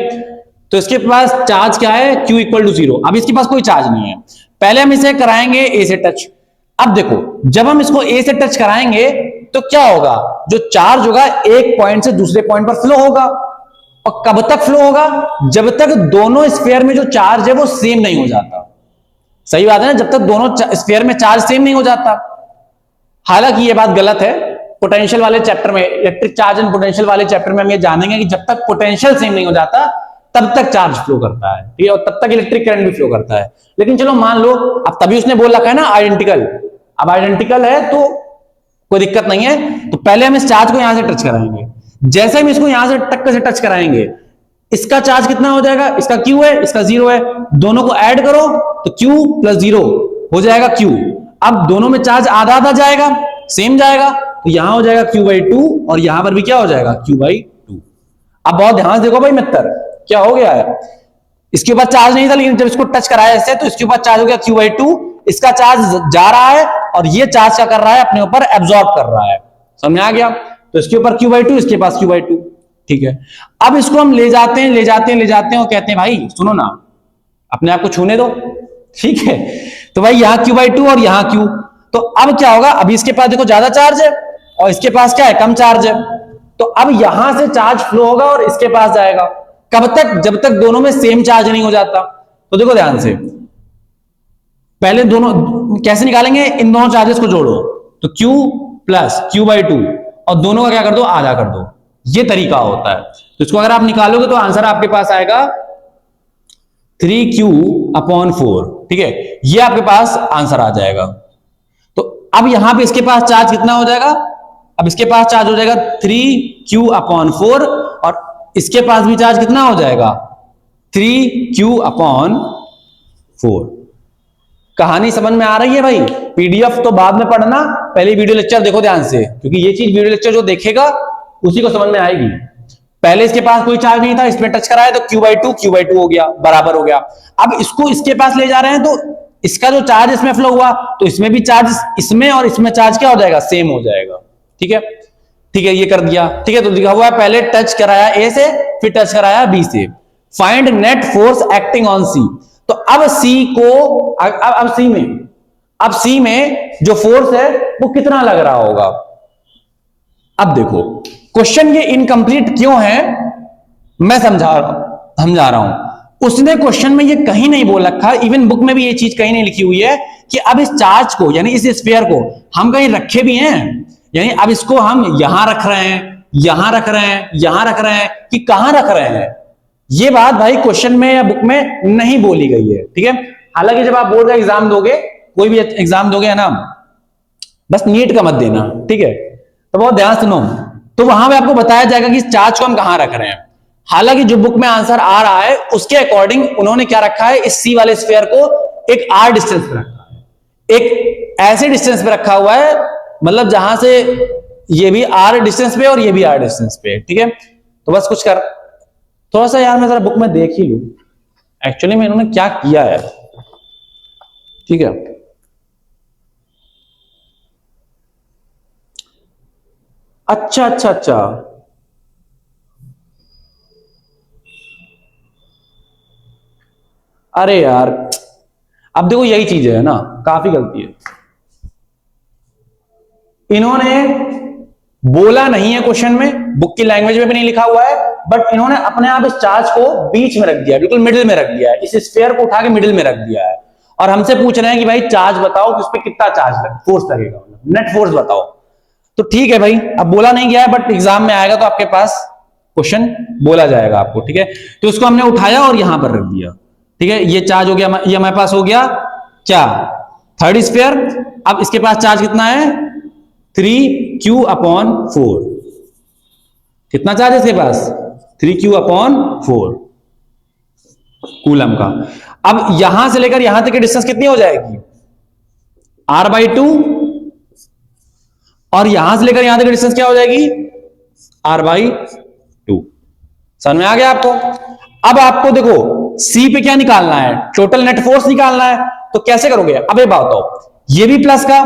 तो इसके पास चार्ज क्या है, Q इक्वल टू 0। अब इसके पास कोई चार्ज नहीं है, पहले हम इसे कराएंगे ए से टच। अब देखो जब हम इसको ए से टच कराएंगे तो क्या होगा, जो चार्ज होगा एक पॉइंट से दूसरे पॉइंट पर फ्लो होगा, और कब तक फ्लो होगा, जब तक दोनों स्फीयर में जो चार्ज है वो सेम नहीं हो जाता। सही बात है ना, जब तक दोनों स्फीयर में चार्ज सेम नहीं हो जाता। हालांकि ये बात गलत है, पोटेंशियल वाले चैप्टर में, इलेक्ट्रिक चार्ज एंड पोटेंशियल वाले चैप्टर में हम ये जानेंगे कि जब तक पोटेंशियल सेम नहीं हो जाता तब तक चार्ज फ्लो करता है, ठीक है, और तब तक इलेक्ट्रिक करंट भी फ्लो करता है। लेकिन चलो मान लो, अब तभी उसने बोल रखा है ना आइडेंटिकल, अब आइडेंटिकल है तो कोई दिक्कत नहीं है। तो पहले हम इस चार्ज को यहां से टच कराएंगे, जैसे हम इसको यहां से टक्कर से टच कराएंगे, इसका चार्ज कितना हो जाएगा, इसका Q है, इसका 0 है, दोनों को ऐड करो तो Q प्लस 0 हो जाएगा Q। अब दोनों में चार्ज आधा आधा जाएगा, सेम जाएगा, तो यहां हो जाएगा Q/2 और यहां पर भी क्या हो जाएगा, Q/2। अब बहुत ध्यान से देखो भाई मित्र, क्या हो गया है, इसके ऊपर चार्ज नहीं था, लेकिन जब इसको टच कराया इससे तो इसके ऊपर चार्ज हो गया Q/2, इसका चार्ज जा रहा है और ये चार्ज क्या कर रहा है, अपने ऊपर एब्जॉर्ब कर रहा है, समझ में आ गया। तो इसके ऊपर Q/2, इसके पास Q/2, ठीक है। अब इसको हम ले जाते हैं और कहते हैं भाई सुनो ना, अपने आप को छूने दो, ठीक है। तो भाई यहां Q/2 और यहां Q, तो अब क्या होगा, अभी इसके पास देखो ज्यादा चार्ज है और इसके पास क्या है, कम चार्ज है, तो अब यहां से चार्ज फ्लो होगा और इसके पास जाएगा, कब तक, जब तक दोनों में सेम चार्ज नहीं हो जाता। तो देखो ध्यान से, पहले दोनों कैसे निकालेंगे, इन दोनों चार्जेस को जोड़ो, तो Q प्लस Q/2 और दोनों का क्या कर दो, आधा कर दो, ये तरीका होता है। तो इसको अगर आप निकालोगे तो आंसर आपके पास आएगा 3Q/4, ठीक है, ये आपके पास आंसर आ जाएगा। तो अब यहां पे इसके पास चार्ज कितना हो जाएगा, अब इसके पास चार्ज हो जाएगा 3Q/4 और इसके पास भी चार्ज कितना हो जाएगा, 3Q/4। कहानी समझ में आ रही है भाई? पीडीएफ तो बाद में पढ़ना, पहले वीडियो लेक्चर देखो ध्यान से, क्योंकि ये चीज वीडियो लेक्चर जो देखेगा उसी को समझ में आएगी। पहले इसके पास कोई चार्ज नहीं था, इसमें टच कराया तो Q/2 हो गया, बराबर हो गया। अब इसको इसके पास ले जा रहे हैं तो इसका जो चार्ज इसमें फ्लो हुआ तो इसमें भी चार्ज, इसमें और इसमें चार्ज क्या हो जाएगा? सेम हो जाएगा। ठीक है, ठीक है, ये कर दिया। ठीक है, तो लिखा हुआ है पहले टच कराया ए से, फिर टच कराया बी से। Find net force acting on C. तो अब सी को, अब सी में जो फोर्स है वो कितना लग रहा होगा? अब देखो क्वेश्चन ये इनकम्प्लीट क्यों है, मैं समझा रहा हूं। उसने क्वेश्चन में ये कहीं नहीं बोल रखा, इवन बुक में भी ये चीज कहीं नहीं लिखी हुई है कि अब इस चार्ज को, यानी इस स्फीयर को हम कहीं रखे भी हैं, यानी अब इसको हम यहां रख रहे हैं, यहां रख रहे हैं, यहां रख रहे हैं, कि कहां रख रहे हैं, ये बात भाई क्वेश्चन में या बुक में नहीं बोली गई है। ठीक है, हालांकि जब आप बोर्ड का एग्जाम दोगे, कोई भी एग्जाम दोगे है ना, बस नीट का मत देना, ठीक है, तो बहुत ध्यान सुनो, तो वहां पे आपको बताया जाएगा कि चार्ज को हम कहां रख रहे हैं। हालांकि जो बुक में आंसर आ रहा है उसके अकॉर्डिंग उन्होंने क्या रखा है, इस सी वाले स्फीयर को एक आर डिस्टेंस पे रखा है, एक ऐसे डिस्टेंस पे रखा हुआ है, मतलब जहां से ये भी आर डिस्टेंस पे और ये भी आर डिस्टेंस पे। ठीक है, तो बस कुछ कर, थोड़ा सा यार मैं जरा बुक में देख ही लूं एक्चुअली में इन्होंने क्या किया है। ठीक है, अच्छा अच्छा अच्छा, अरे यार अब देखो यही चीज है ना, काफी गलती है, इन्होंने बोला नहीं है क्वेश्चन में, बुक की लैंग्वेज में भी नहीं लिखा हुआ है, बट इन्होंने अपने आप इस चार्ज को बीच में रख दिया, बिल्कुल मिडिल में रख दिया है, इस स्फीयर को उठा के मिडिल में रख दिया है, और हमसे पूछ रहे हैं कि भाई चार्ज बताओ कि उस पर कितना चार्ज फोर्स लगेगा, नेट फोर्स बताओ। तो ठीक है भाई, अब बोला नहीं गया है बट एग्जाम में आएगा तो आपके पास क्वेश्चन बोला जाएगा आपको। ठीक है, तो उसको हमने उठाया और यहां पर रख दिया। ठीक है, ये चार्ज हो गया, ये हमारे पास हो गया क्या, थर्ड स्फीयर। अब इसके पास चार्ज कितना है, 3Q/4। कितना चार्ज है इसके पास, 3Q/4 कूलम का। अब यहां से लेकर यहां तक की डिस्टेंस कितनी हो जाएगी, R/2, और यहां से लेकर यहां तक की डिस्टेंस क्या हो जाएगी, R/2। समझ में आ गया आपको? अब आपको देखो सी पे क्या निकालना है, टोटल नेट फोर्स निकालना है, तो कैसे करोगे? अब ये बात बताओ, ये भी प्लस का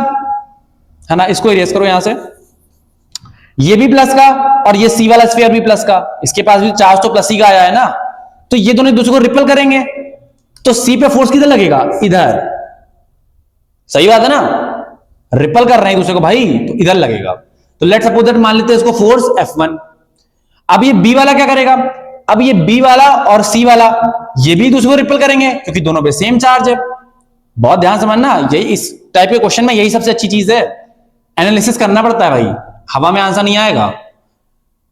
है ना, इसको इरेज करो यहां से, ये भी प्लस का और ये सी वाला स्फीयर भी प्लस का, इसके पास भी चार्ज तो प्लस ही का आया है ना, तो ये दोनों एक दूसरे को रिपल करेंगे, तो सी पे फोर्स किधर लगेगा, इधर। सही बात है ना, रिपल कर रहे हैं दूसरे को भाई, तो इधर लगेगा। तो लेट्स सपोज दैट मान लेते हैं इसको फोर्स F1। अब ये बी वाला क्या करेगा, अब ये बी वाला और सी वाला ये भी दूसरे को रिपल करेंगे क्योंकि दोनों पे सेम चार्ज है। बहुत ध्यान समझना, यही इस टाइप के क्वेश्चन में यही सबसे अच्छी चीज है, एनालिसिस करना पड़ता है भाई, हवा में आंसर नहीं आएगा।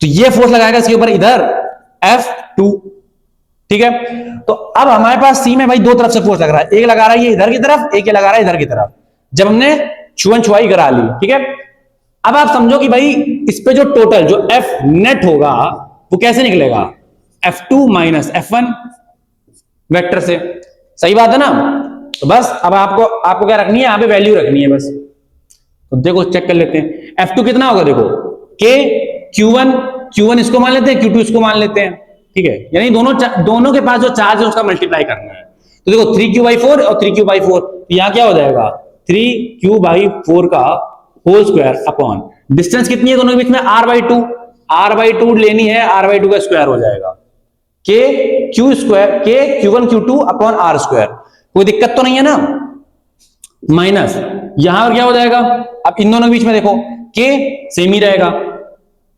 तो ये फोर्स लगाएगा इसके ऊपर इधर F2। ठीक है, तो अब हमारे पास सी में भाई दो तरफ से फोर्स लग रहा है, एक लगा रहा है ये इधर की तरफ, एक ये लगा रहा है इधर की तरफ, जब हमने छुअन छुआई करा ली। ठीक है, अब आप समझो कि भाई इस पे जो टोटल जो F नेट होगा वो कैसे निकलेगा, F2 - F1 वेक्टर से। सही बात है ना, तो बस अब आपको क्या रखनी है, यहां पे वैल्यू रखनी है बस। तो देखो चेक कर लेते हैं, F2 कितना होगा, देखो K Q1 इसको मान लेते हैं, Q2 इसको मान लेते हैं। ठीक है, यानी दोनों के पास जो चार्ज है उसका मल्टीप्लाई करना है। तो देखो 3Q/4 और 3Q/4, तो यहां क्या हो जाएगा, 3Q/4 का होल स्क्वायर अपॉन डिस्टेंस कितनी है दोनों के बीच में, R/2 लेनी है, R/2 का स्क्वायर हो जाएगा, Q1 Q2 अपॉन R²। कोई दिक्कत तो नहीं है ना, माइनस यहां क्या हो जाएगा, अब इन दोनों के बीच में देखो K सेम ही रहेगा,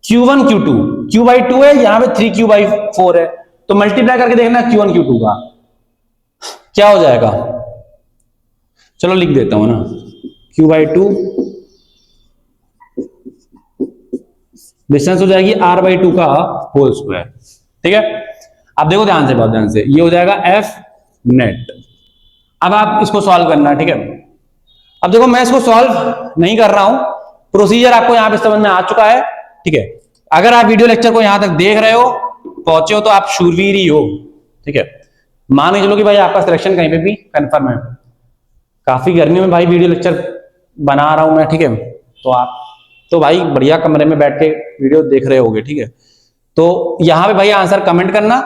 Q1 Q2 Q/2 है, यहां पे 3Q/4 है, तो मल्टीप्लाई करके देखना Q1 Q2 का क्या हो जाएगा, चलो लिख देता हूं ना, Q/2 डिस्टेंस हो जाएगी R/2 का होल स्क्वायर। ठीक है, अब देखो ध्यान से, बहुत ध्यान से, ये हो जाएगा F नेट। अब आप इसको सॉल्व करना, ठीक है। अब देखो मैं इसको सॉल्व नहीं कर रहा हूं, प्रोसीजर आपको यहां पे समझ में आ चुका है। ठीक है, अगर आप वीडियो लेक्चर को यहां तक देख रहे हो, पहुंचे हो, तो आप शूरवीर ही हो। ठीक है, मान के चलो कि भाई आपका सिलेक्शन कहीं पे भी कंफर्म है, काफी गर्मी में भाई वीडियो लेक्चर बना रहा हूं मैं, ठीक है। तो आप तो भाई बढ़िया कमरे में बैठ के वीडियो देख रहे होगे, ठीक है। तो यहां पे भाई आंसर कमेंट करना।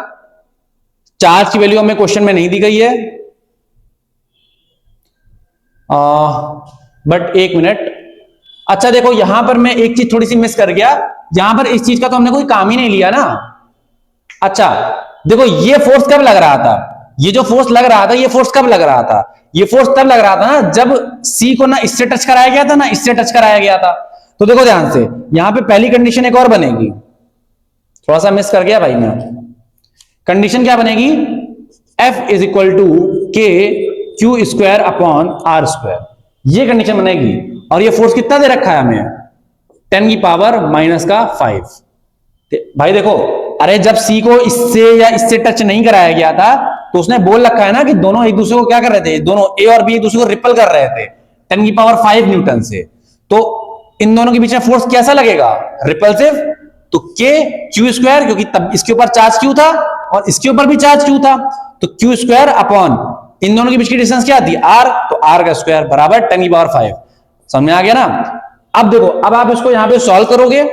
चार्ज की वैल्यू हमें क्वेश्चन में नहीं दी गई है, बट एक मिनट। अच्छा देखो, यहां पर मैं एक चीज थोड़ी सी मिस कर गया। यहां पर इस चीज का तो हमने कोई काम ही नहीं लिया ना। अच्छा देखो, ये फोर्स कब लग रहा था, ये जो फोर्स लग रहा था, ये फोर्स कब लग रहा था, ये फोर्स तब लग रहा था ना जब सी को ना इससे टच कराया गया था ना इससे टच कराया गया था। तो देखो ध्यान से, यहां पे पहली कंडीशन एक और बनेगी, थोड़ा सा मिस कर गया भाई मैं। कंडीशन क्या बनेगी, F is equal to K Q square upon are square, ये कंडीशन बनेगी। और ये फोर्स कितना दे रखा है हमें, 10 की पावर माइनस का 5। भाई देखो, अरे जब सी को इससे या इससे टच नहीं कराया गया था तो उसने बोल रखा है ना कि दोनों एक दूसरे को क्या कर रहे थे, दोनों ए और बी एक दूसरे को रिपल कर रहे थे 10 की पावर 5 न्यूटन से। तो इन दोनों के बीच में फोर्स कैसा लगेगा, रिपल्सिव। तो के क्यू स्क्वायर, क्योंकि तब इसके ऊपर चार्ज क्यू था और इसके ऊपर भी चार्ज क्यू था, तो क्यू स्क्वायर अपॉन इन दोनों के बीच की डिस्टेंस क्या थी, आर, तो आर का स्क्वायर बराबर 10 की पावर 5। समझ में आ गया ना। अब देखो, अब आप इसको यहां पे सॉल्व करोगे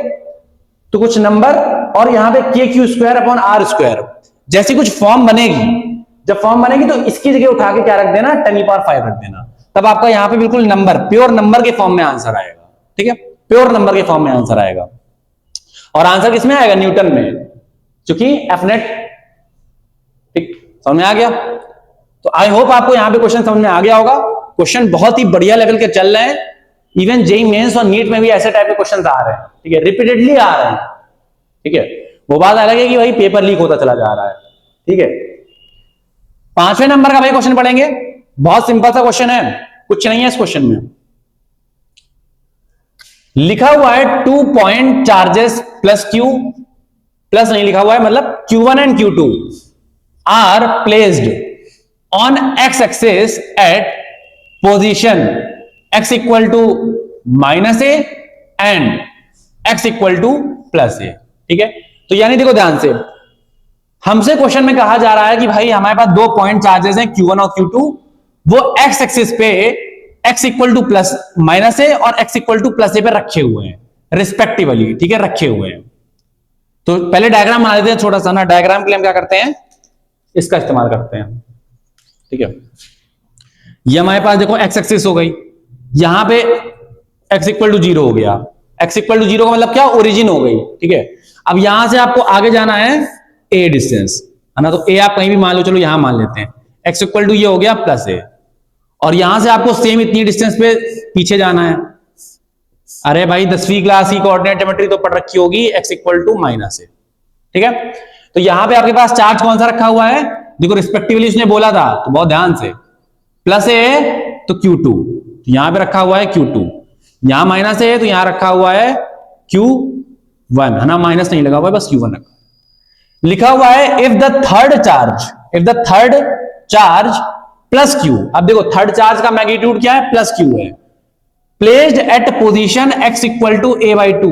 तो कुछ नंबर और यहां पे K Q square upon are square जैसी कुछ फॉर्म बनेगी। जब फॉर्म बनेगी तो इसकी जगह उठा के क्या रख देना, 10 की पावर 5 रख देना। तब आपका यहां पे बिल्कुल नंबर, प्योर नंबर के फॉर्म में आंसर आएगा, ठीक है, प्योर नंबर के फॉर्म में आंसर आएगा। और आंसर किसमें आएगा, न्यूटन में, क्योंकि एफ नेट। ठीक, समझ में आ गया। तो आई होप आपको यहां पे क्वेश्चन समझ में आ गया होगा। क्वेश्चन बहुत ही बढ़िया लेवल के चल रहे हैं। इवन जेईई मेंस और नीट में भी ऐसे टाइप के क्वेश्चन आ रहे हैं, ठीक है, रिपीटेडली आ रहे हैं, ठीक है। वो बात अलग है कि भाई पेपर लीक होता चला जा रहा है, ठीक है। 5वें नंबर का भाई क्वेश्चन पढ़ेंगे। बहुत सिंपल सा क्वेश्चन है, कुछ नहीं है इस क्वेश्चन में। लिखा हुआ है 2 point charges plus Q, plus नहीं लिखा हुआ है, मतलब Q1 and Q2 are placed on X axis at position x equal to minus a and x equal to plus a, ठीक है। तो यानी देखो ध्यान से, हमसे क्वेश्चन में कहा जा रहा है कि भाई हमारे पास 2 पॉइंट चार्जेस हैं Q1 और Q2, वो x एक्सिस पे x equal to plus minus a और x equal to plus a पे रखे हुए हैं रिस्पेक्टिवली, ठीक है, रखे हुए हैं। तो पहले डायग्राम बना देते हैं छोटा सा ना। डायग्राम के लिए हम क्या करते हैं, इसका इस्तेमाल करते हैं, ठीक है। ये हमारे पास देखो x एक्सिस हो गई, यहां पे x इक्वल टू 0 हो गया। x इक्वल टू 0 का मतलब क्या, ओरिजिन हो गई, ठीक है। अब यहां से आपको आगे जाना है a डिस्टेंस, है ना। तो a आप कहीं भी मान लो, चलो यहां मान लेते हैं। x इक्वल टू ये हो गया प्लस a, और यहां से आपको सेम इतनी डिस्टेंस पे पीछे जाना है। अरे भाई 10वीं क्लास की कोऑर्डिनेट ज्योमेट्री तो पढ़ रखी होगी, x इक्वल टू माइनस ए, ठीक है। तो यहां पे आपके पास चार्ज कौन सा रखा हुआ है, देखो रिस्पेक्टिवली उसने बोला था, तो बहुत ध्यान से, प्लस ए तो Q2, यहां पे रखा हुआ है Q2, यहां माइनस है तो यहां रखा हुआ है Q1, है ना, माइनस नहीं लगा हुआ है, बस Q1 रखा। लिखा हुआ है if the third charge plus Q। अब देखो थर्ड चार्ज का मैग्नीट्यूड क्या है, प्लस Q है, placed at position x equal to a/2।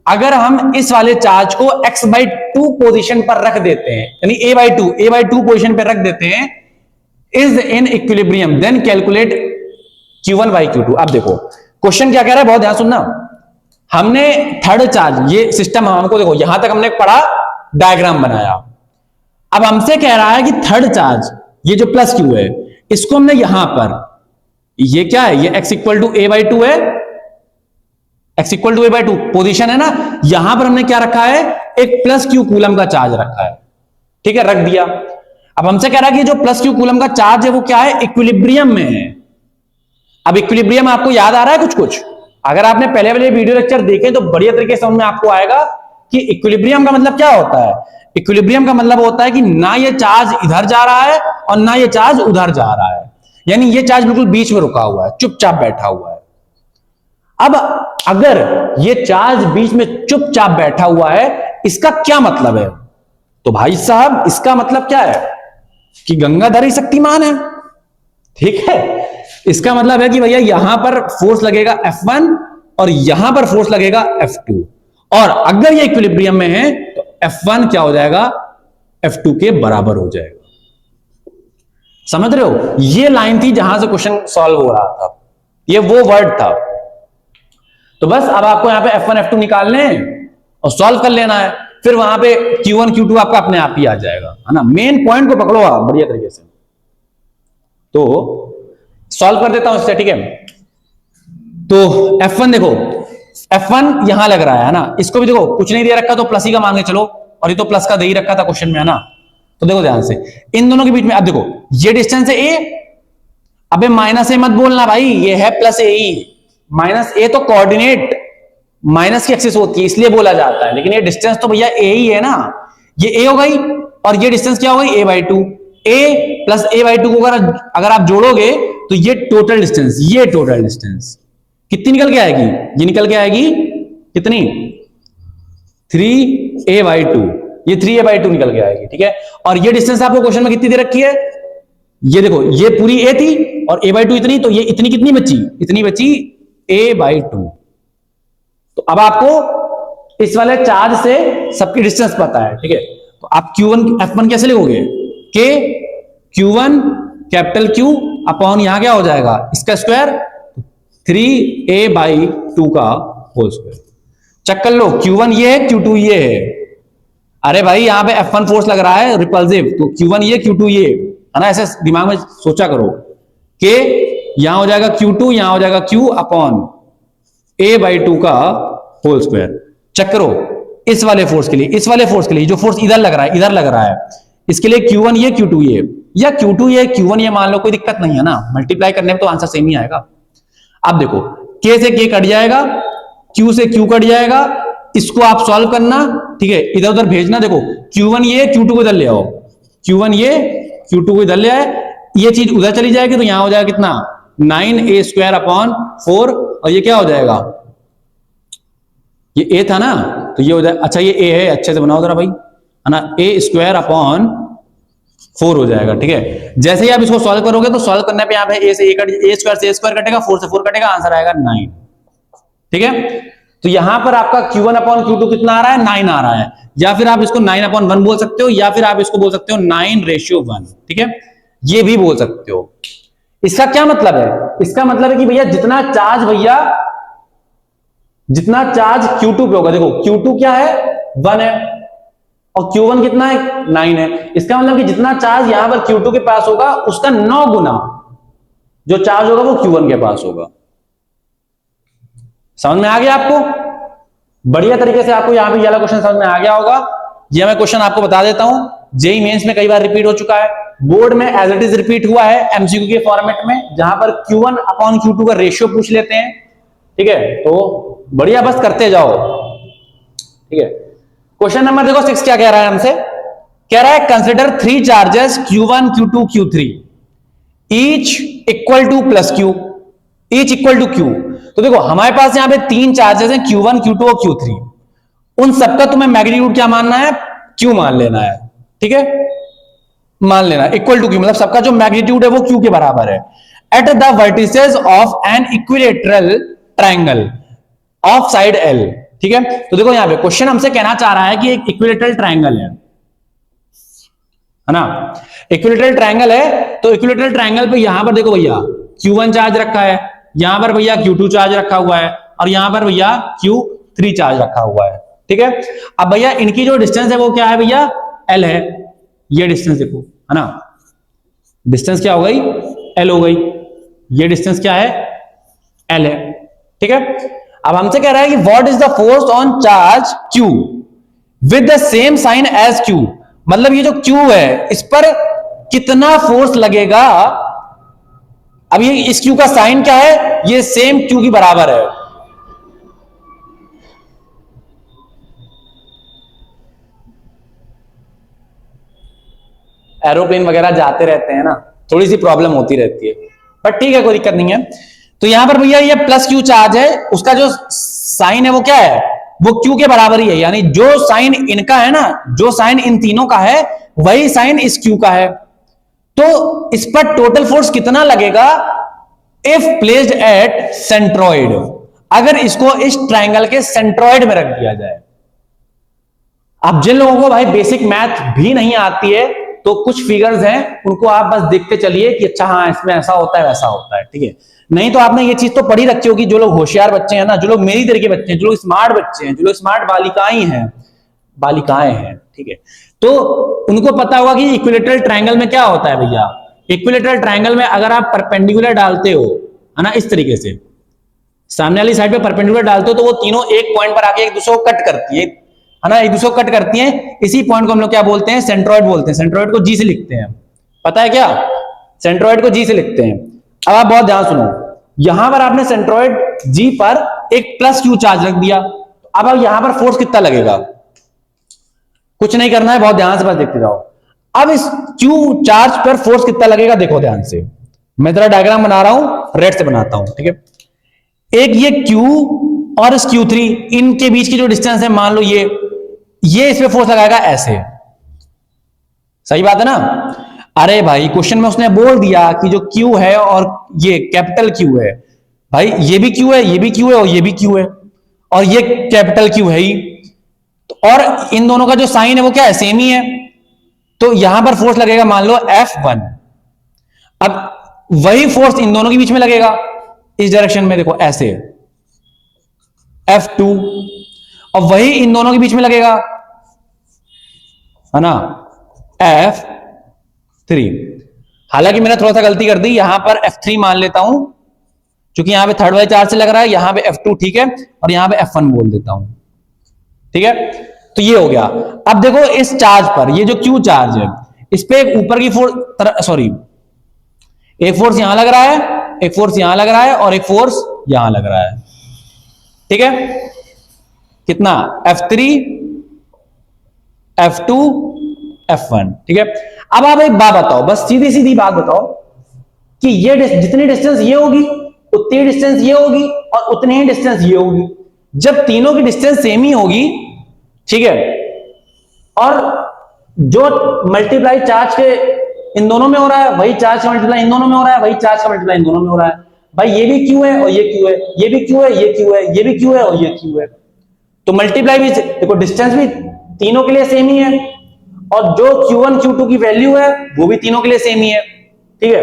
अगर हम इस वाले चार्ज को x/2 पोजीशन पर रख देते हैं, यानी a/2 पोजीशन पर रख देते हैं, is in equilibrium, then calculate Q1/Q2। अब देखो क्वेश्चन क्या कह रहा है, बहुत ध्यान सुनना। हमने थर्ड चार्ज, ये सिस्टम हमको देखो, यहां तक हमने पढ़ा, डायग्राम बनाया। अब हमसे कह रहा है कि थर्ड चार्ज, ये जो प्लस Q है, इसको हमने यहां पर, ये क्या है, ये x इक्वल टू a/2 है, x equal to a/2 position है ना। यहां पर हमने क्या रखा है, एक प्लस Q कूलम का चार्ज रखा है, ठीक है, रख दिया। अब हमसे कह रहा है कि जो प्लस Q कूलम का चार्ज है वो क्या है, इक्विलिब्रियम में है। अब इक्विलिब्रियम आपको याद आ रहा है कुछ, अगर आपने पहले वाले वीडियो लेक्चर देखे तो बढ़िया तरीके से समझ में आपको आएगा कि इक्विलिब्रियम का मतलब क्या होता है। इक्विलिब्रियम का मतलब होता है कि ना ये चार्ज इधर जा रहा है और ना ये चार्ज उधर जा रहा है, यानी ये चार्ज बिल्कुल बीच में रुका हुआ है, चुपचाप बैठा हुआ है। अब अगर ये चार्ज बीच में चुपचाप बैठा हुआ है, इसका क्या मतलब है, तो भाई साहब इसका मतलब क्या है कि गंगाधर ही शक्तिमान है, ठीक है। इसका मतलब है कि भैया यहां पर फोर्स लगेगा F1 और यहां पर फोर्स लगेगा F2, और अगर ये इक्विलिब्रियम में है तो F1 क्या हो जाएगा, F2 के बराबर हो जाएगा। समझ रहे हो? ये लाइन थी जहां से क्वेश्चन सॉल्व हो रहा था, ये वो वर्ड था। तो बस अब आपको यहां पे F1 F2 निकालने और सॉल्व कर लेना है, फिर वहां पे Q1 Q2 आपका अपने आप ही आ जाएगा, है ना। मेन पॉइंट को पकड़ो आप बढ़िया तरीके से। तो सॉल्व कर देता हूं इससे, ठीक है। तो F1 देखो, F1 यहां लग रहा है ना, इसको भी देखो कुछ नहीं दे रखा तो प्लस ही का मान के चलो, और ये तो प्लस का दे ही रखा था क्वेश्चन में, है ना। तो देखो ध्यान से इन दोनों के बीच में, अब देखो ये डिस्टेंस है ए, अबे माइनस ए मत बोलना भाई, ये है प्लस ए ही। माइनस ए तो कोऑर्डिनेट माइनस की एक्सिस होती है इसलिए बोला जाता है, लेकिन ये डिस्टेंस तो भैया ए ही है ना, ये ए हो गई और ये डिस्टेंस क्या हो गई, a/2। ए प्लस a/2 को अगर आप जोड़ोगे तो ये टोटल डिस्टेंस, ये टोटल डिस्टेंस कितनी निकल के आएगी, ये निकल के आएगी कितनी, 3a/2, ये 3a/2 निकल के आएगी, ठीक है। और ये डिस्टेंस आपको क्वेश्चन में कितनी दे रखी है, ये देखो ये पूरी a थी और a/2 इतनी, तो ये इतनी कितनी बची, इतनी बची a/2। तो अब आपको इस वाले चार्ज से सबकी डिस्टेंस पता है, ठीक है। तो आप Q1 F1 कैसे लिखोगे, K Q1 capital Q upon यहां क्या हो जाएगा, इसका स्क्वायर 3a/2 का होल स्क्वायर। चेक कर लो, Q1 ये है, Q2 ये है। अरे भाई यहां पे F1 फोर्स लग रहा है रिपल्सिव, तो Q1 ये Q2 ये है ना, ऐसे दिमाग में सोचा करो। K यहां हो जाएगा Q2, यहां हो जाएगा Q अपॉन a/2 का होल स्क्वायर। चेक करो इस वाले फोर्स के लिए, इस वाले फोर्स के लिए जो फोर्स इधर लग रहा है, इधर लग रहा है, इसके लिए Q1 ये Q2 ये, या Q2 ये Q1 ये मान लो, कोई दिक्कत नहीं है ना, मल्टीप्लाई करने में तो आंसर सेम ही आएगा। अब देखो K से K कट जाएगा, Q से Q कट जाएगा, इसको आप सॉल्व करना, ठीक है, इधर उधर भेजना। देखो Q1 ये Q2 को इधर ले आओ, Q1 ये Q2 को इधर ले आए, ये चीज उधर चली जाएगी तो यहां हो जाएगा कितना, 9a² अपॉन 4, और ये क्या हो जाएगा, ये a था ना, तो ये हो जाएगा, अच्छा ये a है, अच्छे से बनाओ जरा भाई, है ना, a² अपॉन 4 हो जाएगा, ठीक है। जैसे ही आप इसको सॉल्व करोगे तो सॉल्व करने पे यहाँ पे a से a² कटेगा, 4 से 4 कटेगा, आंसर आएगा 9, ठीक है। तो यहां पर आपका Q1 अपॉन Q2 कितना आ रहा है, 9 आ रहा है, या फिर आप इसको 9/1 बोल सकते हो, या फिर आप इसको बोल सकते हो 9:1, ठीक है, ये भी बोल सकते हो। इसका क्या मतलब है, इसका मतलब है कि भैया जितना चार्ज Q2 पे होगा, देखो Q2 क्या है, 1 है, और Q1 कितना है, 9 है। इसका मतलब कि जितना चार्ज यहां पर Q2 के पास होगा उसका 9 गुना जो चार्ज होगा वो Q1 के पास होगा। समझ में आ गया आपको, बढ़िया तरीके से आपको यहां पे ये वाला क्वेश्चन समझ में आ गया होगा। ये मैं क्वेश्चन आपको बता देता हूं, जेईई मेंस में कई बार रिपीट हो चुका है, बोर्ड में एज इट इज रिपीट हुआ है एमसीक्यू के फॉर्मेट में, जहां पर Q1 अपॉन Q2 का रेशियो पूछ लेते हैं, ठीक है। तो बढ़िया बस करते जाओ, ठीक है। क्वेश्चन नंबर देखो 6 क्या कह रहा है हमसे, कह रहा है consider 3 charges Q1 Q2 Q3 each equal to plus Q, each equal to Q। तो देखो हमारे पास यहां पे 3 चार्जेस हैं Q1 Q2 और Q3, उन सबका तुम्हें मैग्नीट्यूड क्या मानना है, Q मान लेना है, ठीक है, मान लेना इक्वल टू Q, मतलब सबका जो मैग्नीट्यूड है वो Q के बराबर है, at the vertices of an equilateral triangle of side L, ठीक है। तो देखो यहां पे क्वेश्चन हमसे कहना चाह रहा है कि एक इक्विलेटरल ट्रायंगल है ना, इक्विलेटरल ट्रायंगल है, तो इक्विलेटरल ट्रायंगल पे यहां पर देखो भैया Q1 चार्ज रखा है, यहां पर भैया Q2 चार्ज रखा हुआ है, और यहां पर भैया Q3 चार्ज रखा हुआ है, ठीक है। अब भैया इनकी जो डिस्टेंस है वो क्या है भैया, L है, ये डिस्टेंस देखो, है ना, डिस्टेंस क्या हो गई, L हो गई, ये डिस्टेंस क्या है, L है, ठीक है। अब हमसे कह रहा है कि what is the force on charge Q with the same sign as Q, मतलब ये जो Q है इस पर कितना फोर्स लगेगा। अब ये इस Q का साइन क्या है, ये सेम Q की बराबर है, एरोप्लेन वगैरह जाते रहते हैं ना, थोड़ी सी प्रॉब्लम होती रहती है, बट ठीक है कोई दिक्कत नहीं है। तो यहां पर भैया ये प्लस Q चार्ज है, उसका जो साइन है वो क्या है, वो Q के बराबर ही है, यानी जो साइन इनका है ना, जो साइन इन तीनों का है वही साइन इस Q का है। तो इस पर टोटल फोर्स कितना लगेगा इफ प्लेस्ड एट सेंट्रॉइड, अगर इसको इस ट्रायंगल के सेंट्रॉइड में रख दिया जाए। अब जिन लोगों को भाई बेसिक मैथ भी नहीं आती है तो कुछ फिगर्स हैं उनको आप बस देखते चलिए कि अच्छा हाँ इसमें ऐसा होता है वैसा होता है, ठीक है। नहीं तो आपने ये चीज तो पढ़ी रखी होगी, जो लोग होशियार बच्चे हैं ना, जो लोग मेरी तरह के बच्चे हैं, जो लोग स्मार्ट बच्चे हैं, जो लोग स्मार्ट बालिकाएं हैं, ठीक है, तो उनको पता होगा कि इक्विलेटरल ट्रायंगल में क्या होता है भैया। इक्विलेटरल ट्रायंगल में अगर आप परपेंडिकुलर डालते हो, है ना, इस तरीके से सामने वाली साइड पे परपेंडिकुलर डालते हो तो वो तीनों एक पॉइंट पर आके एक दूसरे को कट करती है ना, एक दूसरे को कट करती हैं। इसी पॉइंट को हम लोग क्या बोलते हैं, सेंट्रोइड बोलते हैं। सेंट्रोइड को जी से लिखते हैं, पता है क्या, सेंट्रोइड को जी से लिखते हैं। अब आप बहुत ध्यान सुनो, यहां पर आपने सेंट्रोइड जी पर एक प्लस क्यू चार्ज रख दिया, अब यहां पर फोर्स कितना लगेगा, कुछ नहीं करना है, बहुत ध्यान से बस देखते जाओ। अब इस क्यू चार्ज पर फोर्स कितना लगेगा देखो ध्यान से, मैं जरा डायग्राम बना रहा हूं, रेड से बनाता हूं, ठीक है। एक ये Q और इस Q3 इनके बीच की जो डिस्टेंस है, मान लो ये इस पे फोर्स लगाएगा ऐसे, सही बात है ना। अरे भाई क्वेश्चन में उसने बोल दिया कि जो Q है और ये कैपिटल Q है, भाई ये भी Q है, ये भी Q है और ये भी Q है और ये कैपिटल Q है ही, और इन दोनों का जो साइन है वो क्या है, सेम ही है, तो यहां पर फोर्स लगेगा मान लो F1। अब वही फोर्स इन दोनों के बीच में लगेगा इस डायरेक्शन में, देखो ऐसे F2, और वही इन दोनों के बीच में लगेगा, है ना, F3। हालांकि मैंने थोड़ा सा गलती कर दी, यहां पर F3 मान लेता हूं क्योंकि यहां पे थर्ड वाले चार्ज से लग रहा है, यहां पे F2 ठीक है, और यहां पे F1 बोल देता हूं, ठीक है। तो ये हो गया। अब देखो इस चार्ज पर, ये जो Q चार्ज है, इस पे एक ऊपर की फोर्स, सॉरी, एक फोर्स यहां लग रहा है, एक फोर्स यहां लग रहा है और एक फोर्स यहां लग रहा है, ठीक है। कितना, F3, F2, F1, ठीक है। अब आप एक बात बताओ, बस सीधी सीधी बात बताओ कि ये जितनी डिस्टेंस ये होगी उतनी डिस्टेंस ये होगी और उतनी ही डिस्टेंस ये होगी। जब तीनों की डिस्टेंस सेम ही होगी, ठीक है, और जो मल्टीप्लाई चार्ज के इन दोनों में हो रहा है वही चार्ज का मल्टीप्लाई इन दोनों में हो रहा है, वही चार्ज का मल्टीप्लाई इन दोनों में हो रहा है। भाई ये भी Q है और ये Q है, ये भी Q है, ये Q है, ये भी Q है और ये Q है, तो मल्टीप्लाई भी देखो, डिस्टेंस भी तीनों के लिए सेम ही है और जो Q1 Q2 की वैल्यू है वो भी तीनों के लिए सेम ही है, ठीक है।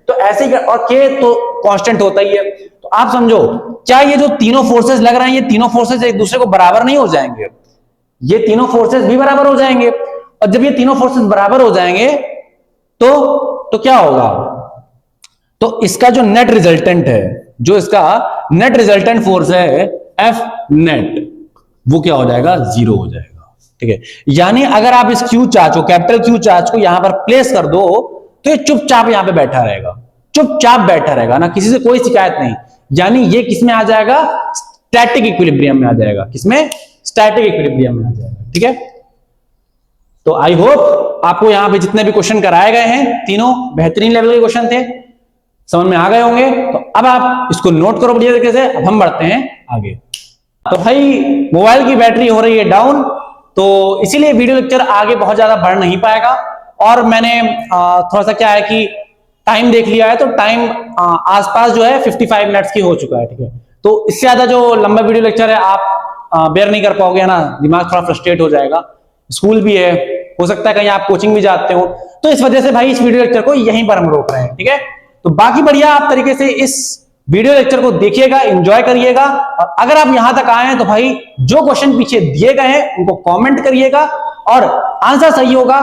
तो ऐसे ही, और K तो कांस्टेंट होता ही है। तो आप समझो, क्या ये जो तीनों फोर्सेस लग रहे हैं, ये तीनों फोर्सेस एक दूसरे को बराबर नहीं हो जाएंगे, ये तीनों फोर्सेस भी बराबर हो जाएंगे, और जब ये तीनों फोर्सेस बराबर हो जाएंगे तो क्या होगा, तो इसका जो नेट रिजल्टेंट है, जो इसका नेट रिजल्टेंट फोर्स है F नेट, वो क्या हो जाएगा, 0 हो जाएगा, ठीक है। यानी अगर आप इस Q चार्ज को, कैपिटल Q चार्ज को यहां पर प्लेस कर दो तो ये चुपचाप यहां पे बैठा रहेगा, चुपचाप बैठा रहेगा ना, किसी से कोई शिकायत नहीं। यानी ये किसमें आ जाएगा, स्टैटिक इक्विलिब्रियम में आ जाएगा, किसमें, स्टैटिक इक्विलिब्रियम में आ जाएगा, ठीक है। तो आई होप आपको यहां पे जितने भी क्वेश्चन कराए गए हैं तीनों बेहतरीन लेवल के क्वेश्चन थे, समझ में आ गए होंगे। तो अब आप इसको नोट करो बढ़िया तरीके से। अब हम बढ़ते हैं आगे। तो भाई मोबाइल की बैटरी हो रही है डाउन, तो इसीलिए वीडियो लेक्चर आगे बहुत ज्यादा बढ़ नहीं पाएगा, और मैंने थोड़ा सा क्या है कि टाइम देख लिया है, तो टाइम आसपास जो है 55 मिनट्स की हो चुका है, ठीक है। तो इससे ज्यादा जो लंबा वीडियो लेक्चर है आप बेयर नहीं कर पाओगे, है ना, दिमाग थोड़ा फ्रस्ट्रेट हो जाएगा, स्कूल भी है, हो सकता है कहीं आप कोचिंग भी जाते हो, तो इस वजह से भाई इस वीडियो लेक्चर को यहीं पर हम रोक रहे हैं, ठीक है। तो बाकी बढ़िया आप तरीके से इस वीडियो लेक्चर को देखिएगा, एंजॉय करिएगा, और अगर आप यहां तक आए हैं तो भाई जो क्वेश्चन पीछे दिए गए हैं उनको कमेंट करिएगा, और आंसर सही होगा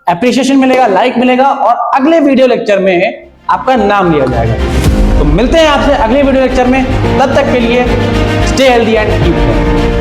एप्रिसिएशन मिलेगा, लाइक मिलेगा, और अगले वीडियो लेक्चर में आपका नाम लिया जाएगा। तो मिलते हैं आपसे अगले वीडियो लेक्चर में, तब तक के लिए stay healthy and keep healthy.